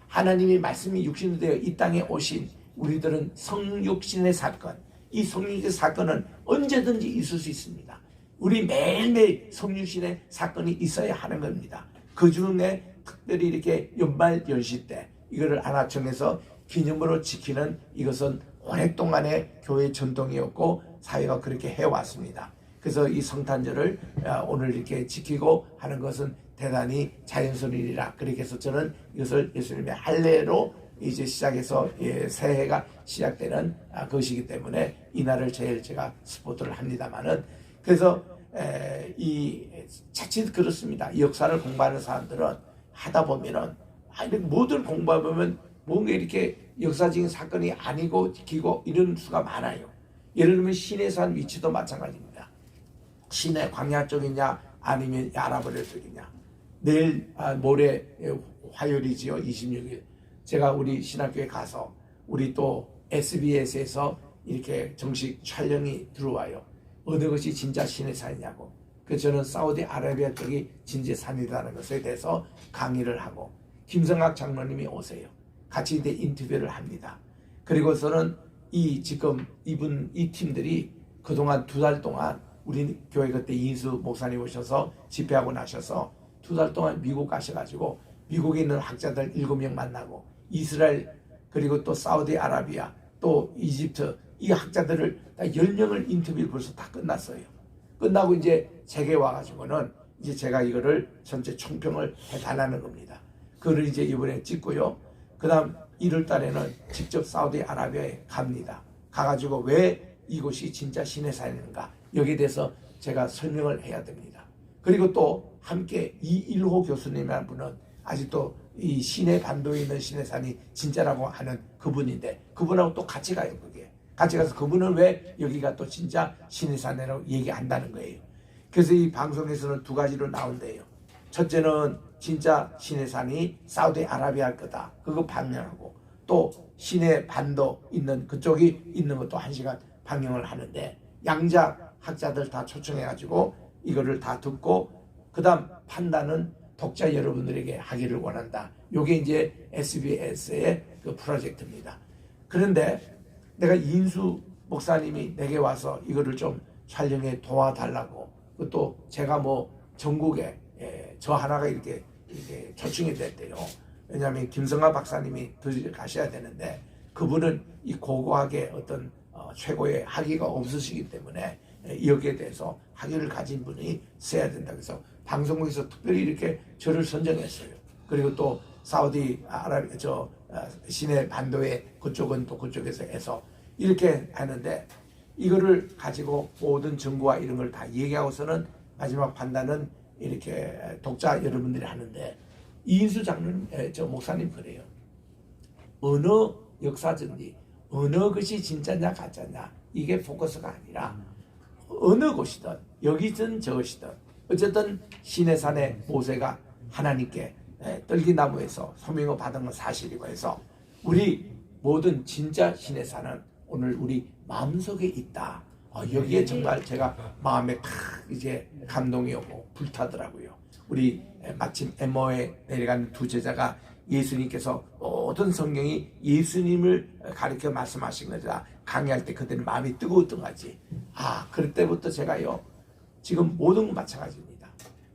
하나님이 말씀이 육신이 되어 이 땅에 오신 우리들은 성육신의 사건, 이 성육신의 사건은 언제든지 있을 수 있습니다. 우리 매일매일 성육신의 사건이 있어야 하는 겁니다. 그 중에 특별히 이렇게 연말 연시 때 이거를 하나 정해서 기념으로 지키는 이것은 오랫동안의 교회 전통이었고 사회가 그렇게 해왔습니다. 그래서 이 성탄절을 오늘 이렇게 지키고 하는 것은 대단히 자연스러우리라. 그렇게 해서 저는 이것을 예수님의 할례로 이제 시작해서 새해가 시작되는 것이기 때문에 이날을 제일 제가 스포트를 합니다만은, 그래서 이 자칫 그렇습니다. 이 역사를 공부하는 사람들은 하다 보면은 뭐든 공부하면 뭔가 이렇게 역사적인 사건이 아니고 지키고 이런 수가 많아요. 예를 들면 신의 산 위치도 마찬가지입니다. 신의 광야 쪽이냐 아니면 아라브레 쪽이냐. 내일 모레 화요일이지요. 26일 제가 우리 신학교에 가서 우리 또 SBS에서 이렇게 정식 촬영이 들어와요. 어느 것이 진짜 신의 산이냐고. 그래서 저는 사우디아라비아 쪽이 진짜 산이라는 것에 대해서 강의를 하고, 김성학 장로님이 오세요. 같이 이제 인터뷰를 합니다. 그리고서는 지금 이 팀들이 그동안 2달 동안 우리 교회 그때 이인수 목사님 오셔서 집회하고 나셔서 2달 동안 미국 가셔가지고 미국에 있는 학자들 7명 만나고, 이스라엘 그리고 또 사우디아라비아 또 이집트 이 학자들을 다 10명을 인터뷰를 벌써 다 끝났어요. 끝나고 이제 제게 와가지고는 이제 제가 이거를 전체 총평을 해달라는 겁니다. 그걸 이제 이번에 찍고요. 그 다음 1월 달에는 직접 사우디아라비아에 갑니다. 가가지고 왜 이곳이 진짜 신의 산인가 여기에 대해서 제가 설명을 해야 됩니다. 그리고 또 함께 이일호 교수님이라는 분은 아직도 이 시내 반도에 있는 시내산이 진짜라고 하는 그분인데 그분하고 또 같이 가요. 그게 같이 가서 그분은 왜 여기가 또 진짜 시내산이라고 얘기한다는 거예요. 그래서 이 방송에서는 두 가지로 나온대요. 첫째는 진짜 시내산이 사우디아라비아일 거다. 그거 방영하고 또 시내 반도 있는 그쪽이 있는 것도 1시간 방영을 하는데 양자 학자들 다 초청해가지고 이거를 다 듣고 그 다음 판단은 독자 여러분들에게 하기를 원한다. 요게 이제 SBS의 그 프로젝트입니다. 그런데 내가 이인수 목사님이 내게 와서 이거를 좀 촬영에 도와달라고 또 제가 뭐 전국에 저 하나가 이렇게 초청이 됐대요. 왜냐하면 김성하 박사님이 가셔야 되는데 그분은 이 고고하게 어떤 최고의 학위가 없으시기 때문에 여기에 대해서 학위를 가진 분이 써야 된다. 그래서 방송국에서 특별히 이렇게 저를 선정했어요. 그리고 또 사우디 아라비아 시내 반도의 그쪽은 또 그쪽에서 해서 이렇게 하는데 이거를 가지고 모든 정보와 이런 걸 다 얘기하고서는 마지막 판단은 이렇게 독자 여러분들이 하는데 이인수 장로님, 목사님 그래요. 어느 역사적인지 어느 것이 진짜냐 가짜냐 이게 포커스가 아니라 어느 곳이든 여기든 저것이든 어쨌든 시내산의 모세가 하나님께 떨기나무에서 소명을 받은 건 사실이고 해서 우리 모든 진짜 시내산은 오늘 우리 마음속에 있다. 여기에 정말 제가 마음에 탁 이제 감동이 오고 불타더라고요. 우리 마침 에모에 내려가는 두 제자가 예수님께서 모든 성경이 예수님을 가르쳐 말씀하신 거다. 강의할 때 그때는 마음이 뜨거웠던 거지. 그럴 때부터 제가요. 지금 모든 건 마찬가지입니다.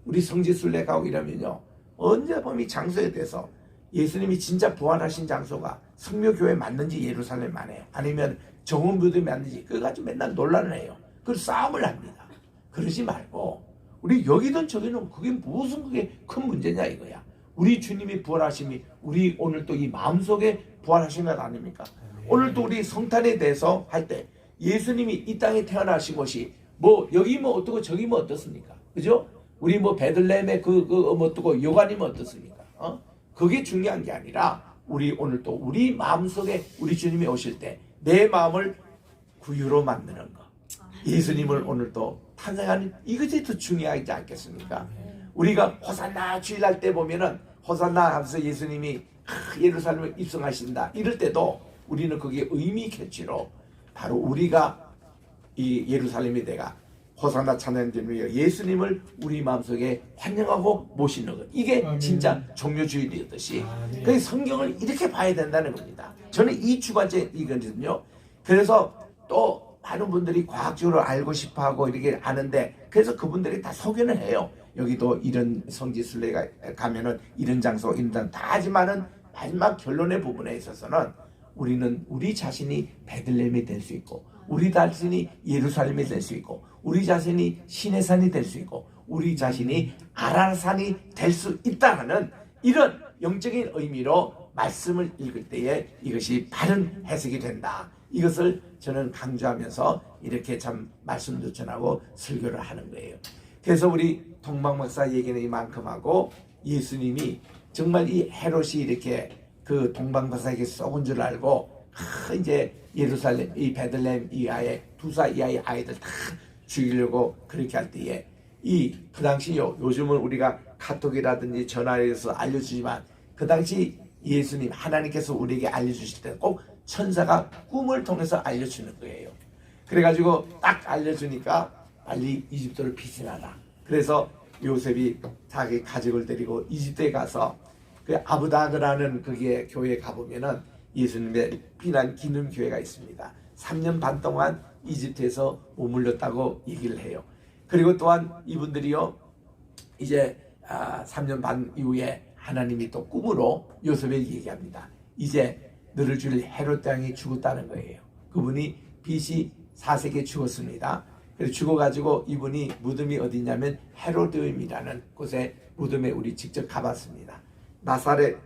우리 성지순례 가고 이러면요. 언제 보면 이 장소에 대해서 예수님이 진짜 부활하신 장소가 성묘교회 맞는지 예루살렘 안에 아니면 정원부들이 맞는지 그거 가지고 맨날 논란을 해요. 그걸 싸움을 합니다. 그러지 말고 우리 여기든 저기든 그게 무슨 그게 큰 문제냐 이거야. 우리 주님이 부활하심이 우리 오늘 또 이 마음속에 부활하신 것 아닙니까? 오늘 또 우리 성탄에 대해서 할 때 예수님이 이 땅에 태어나신 것이 뭐 여기 뭐 어떻고 저기 뭐 어떻습니까? 그죠? 우리 뭐 베들레헴의 뭐 어떻고 요한이면 어떻습니까? 그게 중요한 게 아니라 우리 오늘 또 우리 마음속에 우리 주님이 오실 때 내 마음을 구유로 만드는 거. 예수님을 오늘 또 탄생하는 이것이 더 중요하지 않겠습니까? 우리가 호산나 주일날 때 보면은 호산나 하면서 예수님이 예루살렘에 입성하신다 이럴 때도 우리는 그게 의미 캐치로 바로 우리가 이 예루살렘에 내가 호산나 찬양드리며 예수님을 우리 마음속에 환영하고 모시는 것 이게 진짜 종료주일이었듯이 그 성경을 이렇게 봐야 된다는 겁니다. 저는 이 주관점 이거거든요. 그래서 또 많은 분들이 과학적으로 알고 싶어하고 이렇게 아는데 그래서 그분들이 다 소견을 해요. 여기도 이런 성지순례가 가면은 이런 장소 이런 장소 다 하지만은 마지막 결론의 부분에 있어서는 우리는 우리 자신이 베들레헴이 될 수 있고 우리 자신이 예루살렘이 될 수 있고 우리 자신이 시내산이 될 수 있고 우리 자신이 아라산이 될 수 있다는 이런 영적인 의미로 말씀을 읽을 때에 이것이 바른 해석이 된다. 이것을 저는 강조하면서 이렇게 참 말씀도 전하고 설교를 하는 거예요. 그래서 우리 동방박사 얘기는 이만큼 하고 예수님이 정말 이 헤롯이 이렇게 그 동방박사에게 쏘은 줄 알고 이제 예루살렘 이 베들레헴 이하의 두사 이하의 아이들 다 죽이려고 그렇게 할 때에 그 당시요 요즘은 우리가 카톡이라든지 전화해서 알려주지만 그 당시 예수님 하나님께서 우리에게 알려주실 때 꼭 천사가 꿈을 통해서 알려주는 거예요. 그래가지고 딱 알려주니까 빨리 이집트를 피신하라. 그래서 요셉이 자기 가족을 데리고 이집트에 가서 그 아부다그라는 그게 교회에 가보면은 예수님의 피난 기념 교회가 있습니다. 3년 반 동안 이집트에서 머물렀다고 얘기를 해요. 그리고 또한 이분들이요 이제 3년 반 이후에 하나님이 또 꿈으로 요셉에게 얘기합니다. 이제 너를 줄 헤롯 왕이 죽었다는 거예요. 그분이 BC 4세기에 죽었습니다. 그래서 죽어가지고 이분이 무덤이 어디냐면 헤로드임이라는 곳에 무덤에 우리 직접 가봤습니다. 나사렛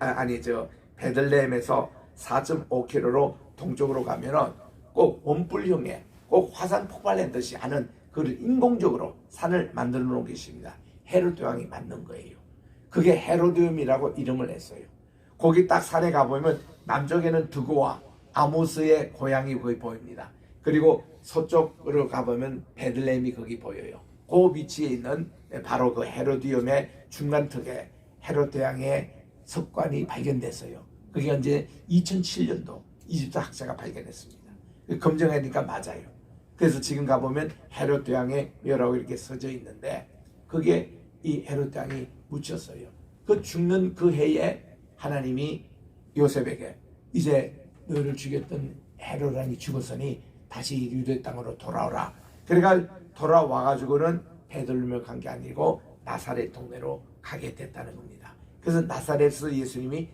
베들레헴에서 4.5km로 동쪽으로 가면은 꼭 원뿔형의 꼭 화산 폭발한 듯이 하는 그를 인공적으로 산을 만들어 놓은 것입니다. 헤롯 왕이 만든 거예요. 그게 헤로디움이라고 이름을 했어요. 거기 딱 산에 가보면 남쪽에는 드고와 아모스의 고향이 거기 보입니다. 그리고 서쪽으로 가보면 베들레헴이 거기 보여요. 그 위치에 있는 바로 그 헤로디움의 중간턱에 헤롯 대왕의 석관이 발견됐어요. 그게 언제 2007년도 이집트 학자가 발견했습니다. 검증하니까 맞아요. 그래서 지금 가보면 헤롯 대왕의 묘라고 이렇게 써져 있는데 그게 이 헤롯 대왕이 묻혔어요. 그 죽는 그 해에 하나님이 요셉에게 이제 너를 죽였던 헤롯 왕이 죽었으니 다시 유대 땅으로 돌아오라. 그러니까 돌아와가지고는 베들레헴을 간 게 아니고 나사렛 동네로 가게 됐다는 겁니다. 그래서 나사렛에서 예수님이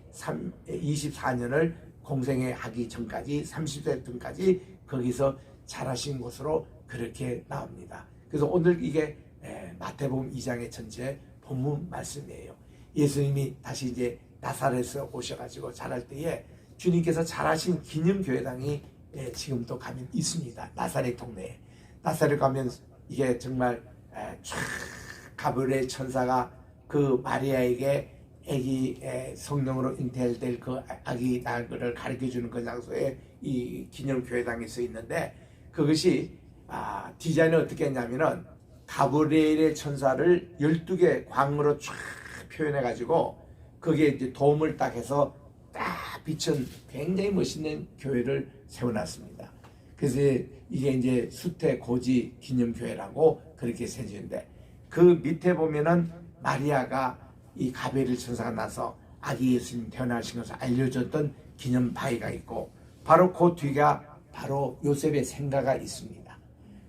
24년을 공생에 하기 전까지 30세 때까지 거기서 자라신 곳으로 그렇게 나옵니다. 그래서 오늘 이게 마태복음 2장의 전체 본문 말씀이에요. 예수님이 다시 이제 나사렛에 오셔가지고 자랄 때에 주님께서 자라신 기념교회당이 지금도 가면 있습니다. 나사렛 동네에. 나사렛 가면 이게 정말 가브리엘 천사가 그 마리아에게 아기 성령으로 잉태될 그 아기 낳을 가르쳐주는 그 장소에 이 기념교회당이 서 있는데 그것이 디자인을 어떻게 했냐면은 가브리엘의 천사를 12개 광으로 쫙 표현해가지고 거기에 이제 도움을 딱 해서 딱 비춘 굉장히 멋있는 교회를 세워놨습니다. 그래서 이게 이제 수태 고지 기념교회라고 그렇게 세워지는데 그 밑에 보면은 마리아가 이 가브리엘 천사가 나서 아기 예수님 태어나신 것을 알려줬던 기념 바위가 있고 바로 그 뒤가 바로 요셉의 생가가 있습니다.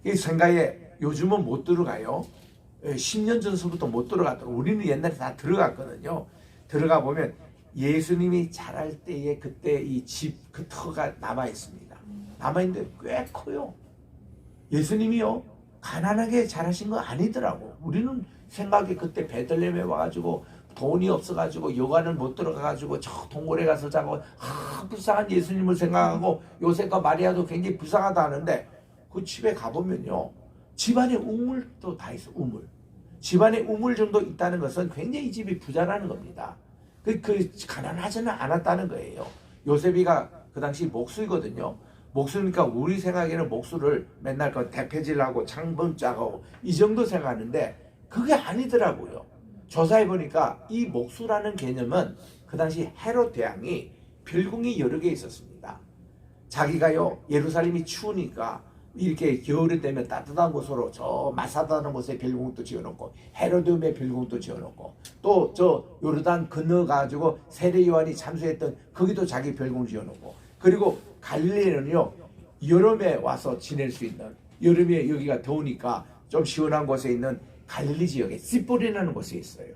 이 생가에 요즘은 못 들어가요. 10년 전서부터 못 들어갔더라고요. 우리는 옛날에 다 들어갔거든요. 들어가 보면 예수님이 자랄 때에 그때 이 집 그 터가 남아 있습니다. 남아 있는데 꽤 커요. 예수님이요 가난하게 자라신 거 아니더라고. 우리는 생각에 그때 베들레헴에 와가지고 돈이 없어가지고 여관을 못 들어가가지고 저 동굴에 가서 자고 불쌍한 예수님을 생각하고 요셉과 마리아도 굉장히 불쌍하다 하는데 그 집에 가보면요 집안에 우물도 다 있어. 우물. 집안에 우물 정도 있다는 것은 굉장히 이 집이 부자라는 겁니다. 그 가난하지는 않았다는 거예요. 요셉이가 그 당시 목수이거든요. 목수니까 우리 생각에는 목수를 맨날 그 대패질하고 창문 짜고 이 정도 생각하는데 그게 아니더라고요. 조사해 보니까 이 목수라는 개념은 그 당시 헤롯 대왕이 별궁이 여러 개 있었습니다. 자기가요 예루살렘이 추우니까 이렇게 겨울이 되면 따뜻한 곳으로 저 마사다는 곳에 별궁도 지어놓고 헤로디움에 별궁도 지어놓고 또 저 요르단 건너가지고 세례 요한이 참수했던 거기도 자기 별궁을 지어놓고 그리고 갈릴리는요 여름에 와서 지낼 수 있는 여름에 여기가 더우니까 좀 시원한 곳에 있는 갈릴리 지역에 시포리라는 곳에 있어요.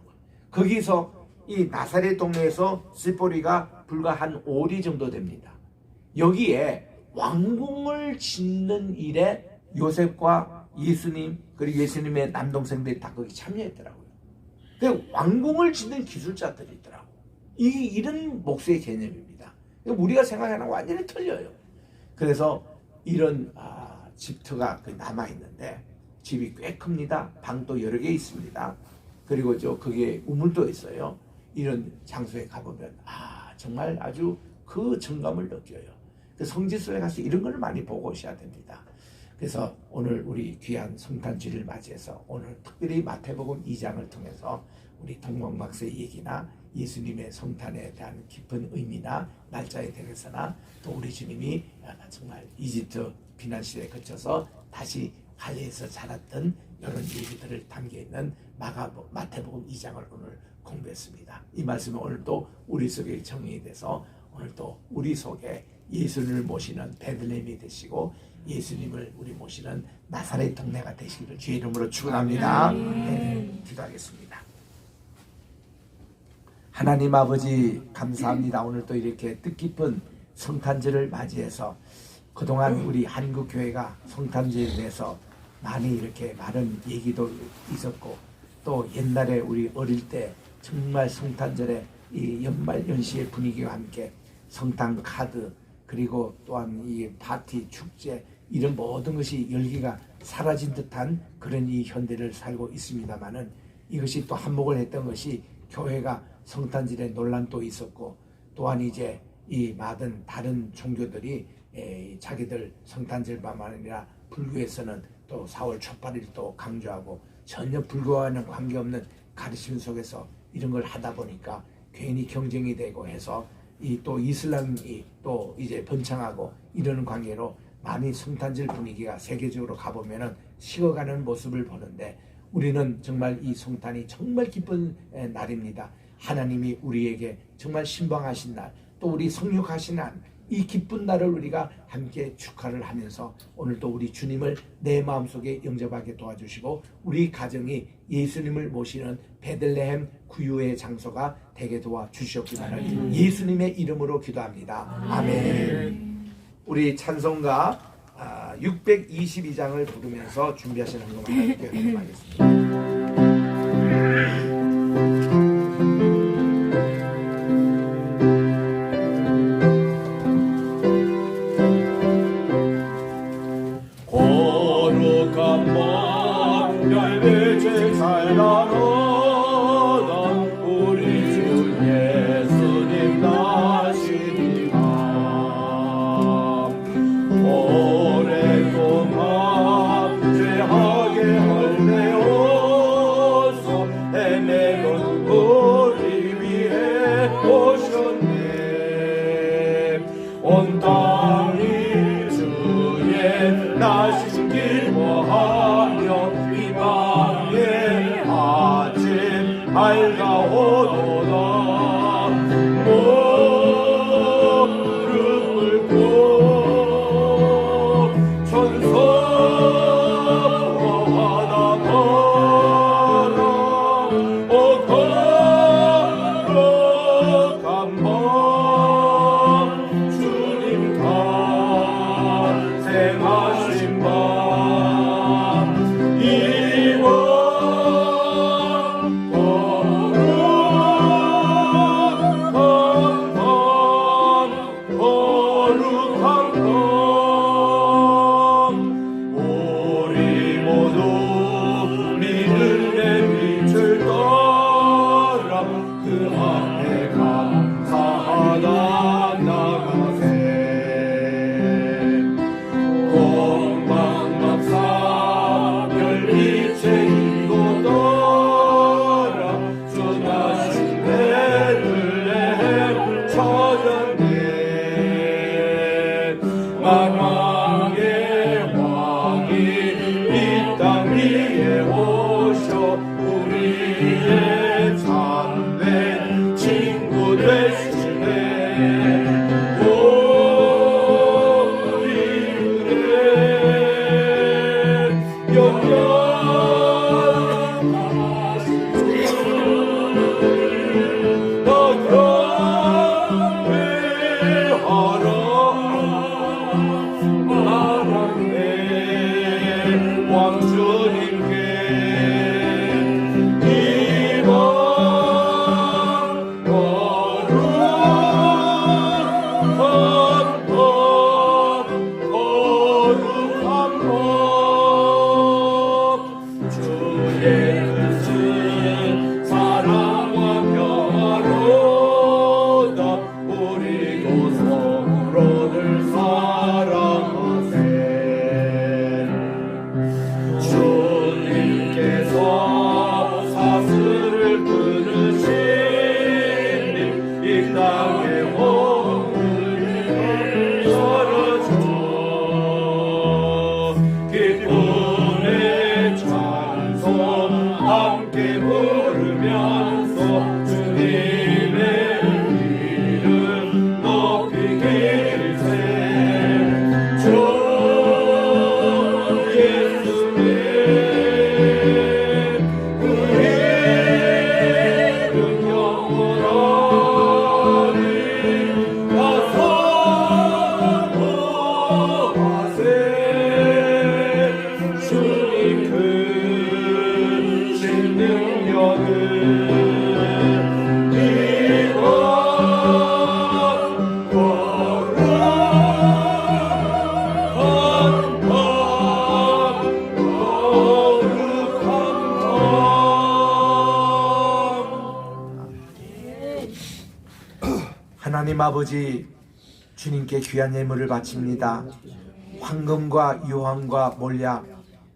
거기서 이 나사렛 동네에서 시포리가 불과 한 5리 정도 됩니다. 여기에 왕궁을 짓는 일에 요셉과 예수님 그리고 예수님의 남동생들이 다 거기 참여했더라고요. 그 왕궁을 짓는 기술자들이 있더라고요. 이런 목수의 개념입니다. 우리가 생각하는 완전히 틀려요. 그래서 이런 집터가 남아있는데 집이 꽤 큽니다. 방도 여러 개 있습니다. 그리고 거기에 우물도 있어요. 이런 장소에 가보면 정말 아주 그 정감을 느껴요. 그 성지순례 가서 이런 걸 많이 보고 오셔야 됩니다. 그래서 오늘 우리 귀한 성탄주를 맞이해서 오늘 특별히 마태복음 2장을 통해서 우리 동방박사의 얘기나 예수님의 성탄에 대한 깊은 의미나 날짜에 대해서나 또 우리 주님이 정말 이집트 비난시대에 거쳐서 다시 갈릴리에서 자랐던 이런 얘기들을 담겨있는 마태복음 2장을 오늘 공부했습니다. 이 말씀은 오늘 또 우리 속에 정리이 돼서 오늘 또 우리 속에 예수님을 모시는 베들레헴이 되시고 예수님을 우리 모시는 나사렛 동네가 되시기를 주의 이름으로 축원합니다. 네, 기도하겠습니다. 하나님 아버지 감사합니다. 오늘 또 이렇게 뜻깊은 성탄절을 맞이해서 그동안 우리 한국교회가 성탄절에 대해서 많이 이렇게 많은 얘기도 있었고 또 옛날에 우리 어릴 때 정말 성탄절에 이 연말 연시의 분위기와 함께 성탄 카드 그리고 또한 이 파티 축제 이런 모든 것이 열기가 사라진 듯한 그런 이 현대를 살고 있습니다만은 이것이 또 한몫을 했던 것이 교회가 성탄절에 논란도 있었고, 또한 이제 이 많은 다른 종교들이 자기들 성탄절뿐만 아니라 불교에서는 또 4월 초팔일도 강조하고 전혀 불교와는 관계없는 가르침 속에서 이런 걸 하다 보니까 괜히 경쟁이 되고 해서 이 또 이슬람이 또 이제 번창하고 이러는 관계로 많이 성탄절 분위기가 세계적으로 가보면은 식어가는 모습을 보는데, 우리는 정말 이 성탄이 정말 기쁜 날입니다. 하나님이 우리에게 정말 신방하신 날, 또 우리 성육하신 날, 이 기쁜 날을 우리가 함께 축하를 하면서 오늘도 우리 주님을 내 마음속에 영접하게 도와주시고 우리 가정이 예수님을 모시는 베들레헴 구유의 장소가 되게 도와주시옵기를 예수님의 이름으로 기도합니다. 아멘. 우리 찬송가 622장을 부르면서 준비하시는 거 하나님께 기도하겠습니다. 온 땅이 주의 나신 길 구하며 이 밤의 아침 밝아오도다. 무릎 꿇고 천성하다 걸어 오 거룩한 밤 생하신 밤 이번 거룩한 밤 우리 모두 믿음의 빛을 따라 그 앞에 감사하다 나가세. 공방막사 별빛의 이곳더라 주 나신 베들레헴 처전에 만왕의 왕이 이 땅 위에 오셔 우리의 참된 하나님 아버지, 주님께 귀한 예물을 바칩니다. 황금과 유황과 몰약,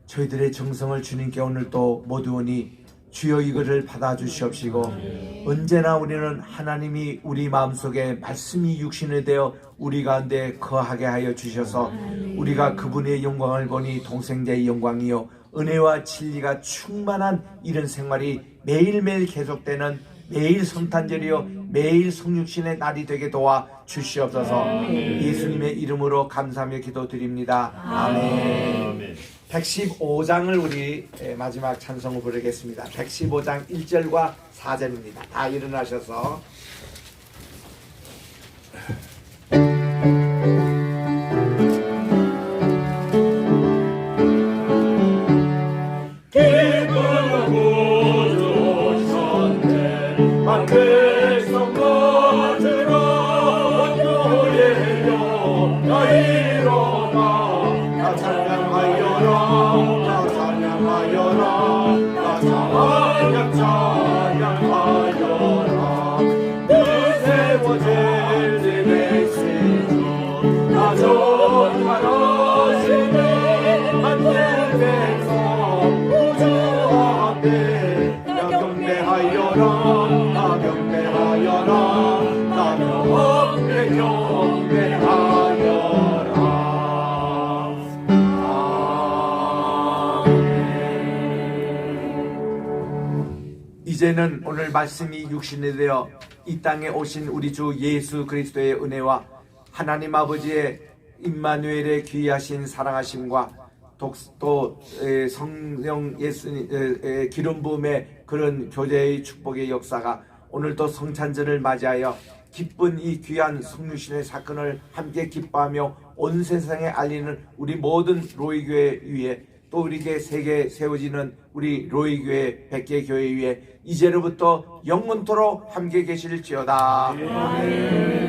저희들의 정성을 주님께 오늘 또 모두오니 주여 이것을 받아주시옵시고, 언제나 우리는 하나님이 우리 마음속에 말씀이 육신이 되어 우리 가운데 거하게 하여 주셔서 우리가 그분의 영광을 보니 동생자의 영광이요 은혜와 진리가 충만한 이런 생활이 매일매일 계속되는 매일 성탄절이요 매일 성육신의 날이 되게 도와 주시옵소서. 예수님의 이름으로 감사하며 기도드립니다. 아멘. 115장을 우리 마지막 찬송을 부르겠습니다. 115장 1절과 4절입니다. 다 일어나셔서 기쁜 구주 오셨네. 백성 가지라 교회여 나 일어나 나 찬양하여라 나 찬양하여라 나 찬양하여라 그 세워질 내 시주 나 전하시네 만든 백성 우주 앞에 나 경배하여라 나 경배하여라 나 경배하여라. 이제는 오늘 말씀이 육신이 되어 이 땅에 오신 우리 주 예수 그리스도의 은혜와 하나님 아버지의 임마누엘의 귀하신 사랑하심과 또 성령 예수님의 기름 부음의 그런 교제의 축복의 역사가 오늘도 성찬절을 맞이하여 기쁜 이 귀한 성육신의 사건을 함께 기뻐하며 온 세상에 알리는 우리 모든 로이교회 위에 또 우리에게 세계 세워지는 우리 로이교회 100개 교회 위에 이제로부터 영원토록 함께 계실지어다. 아멘.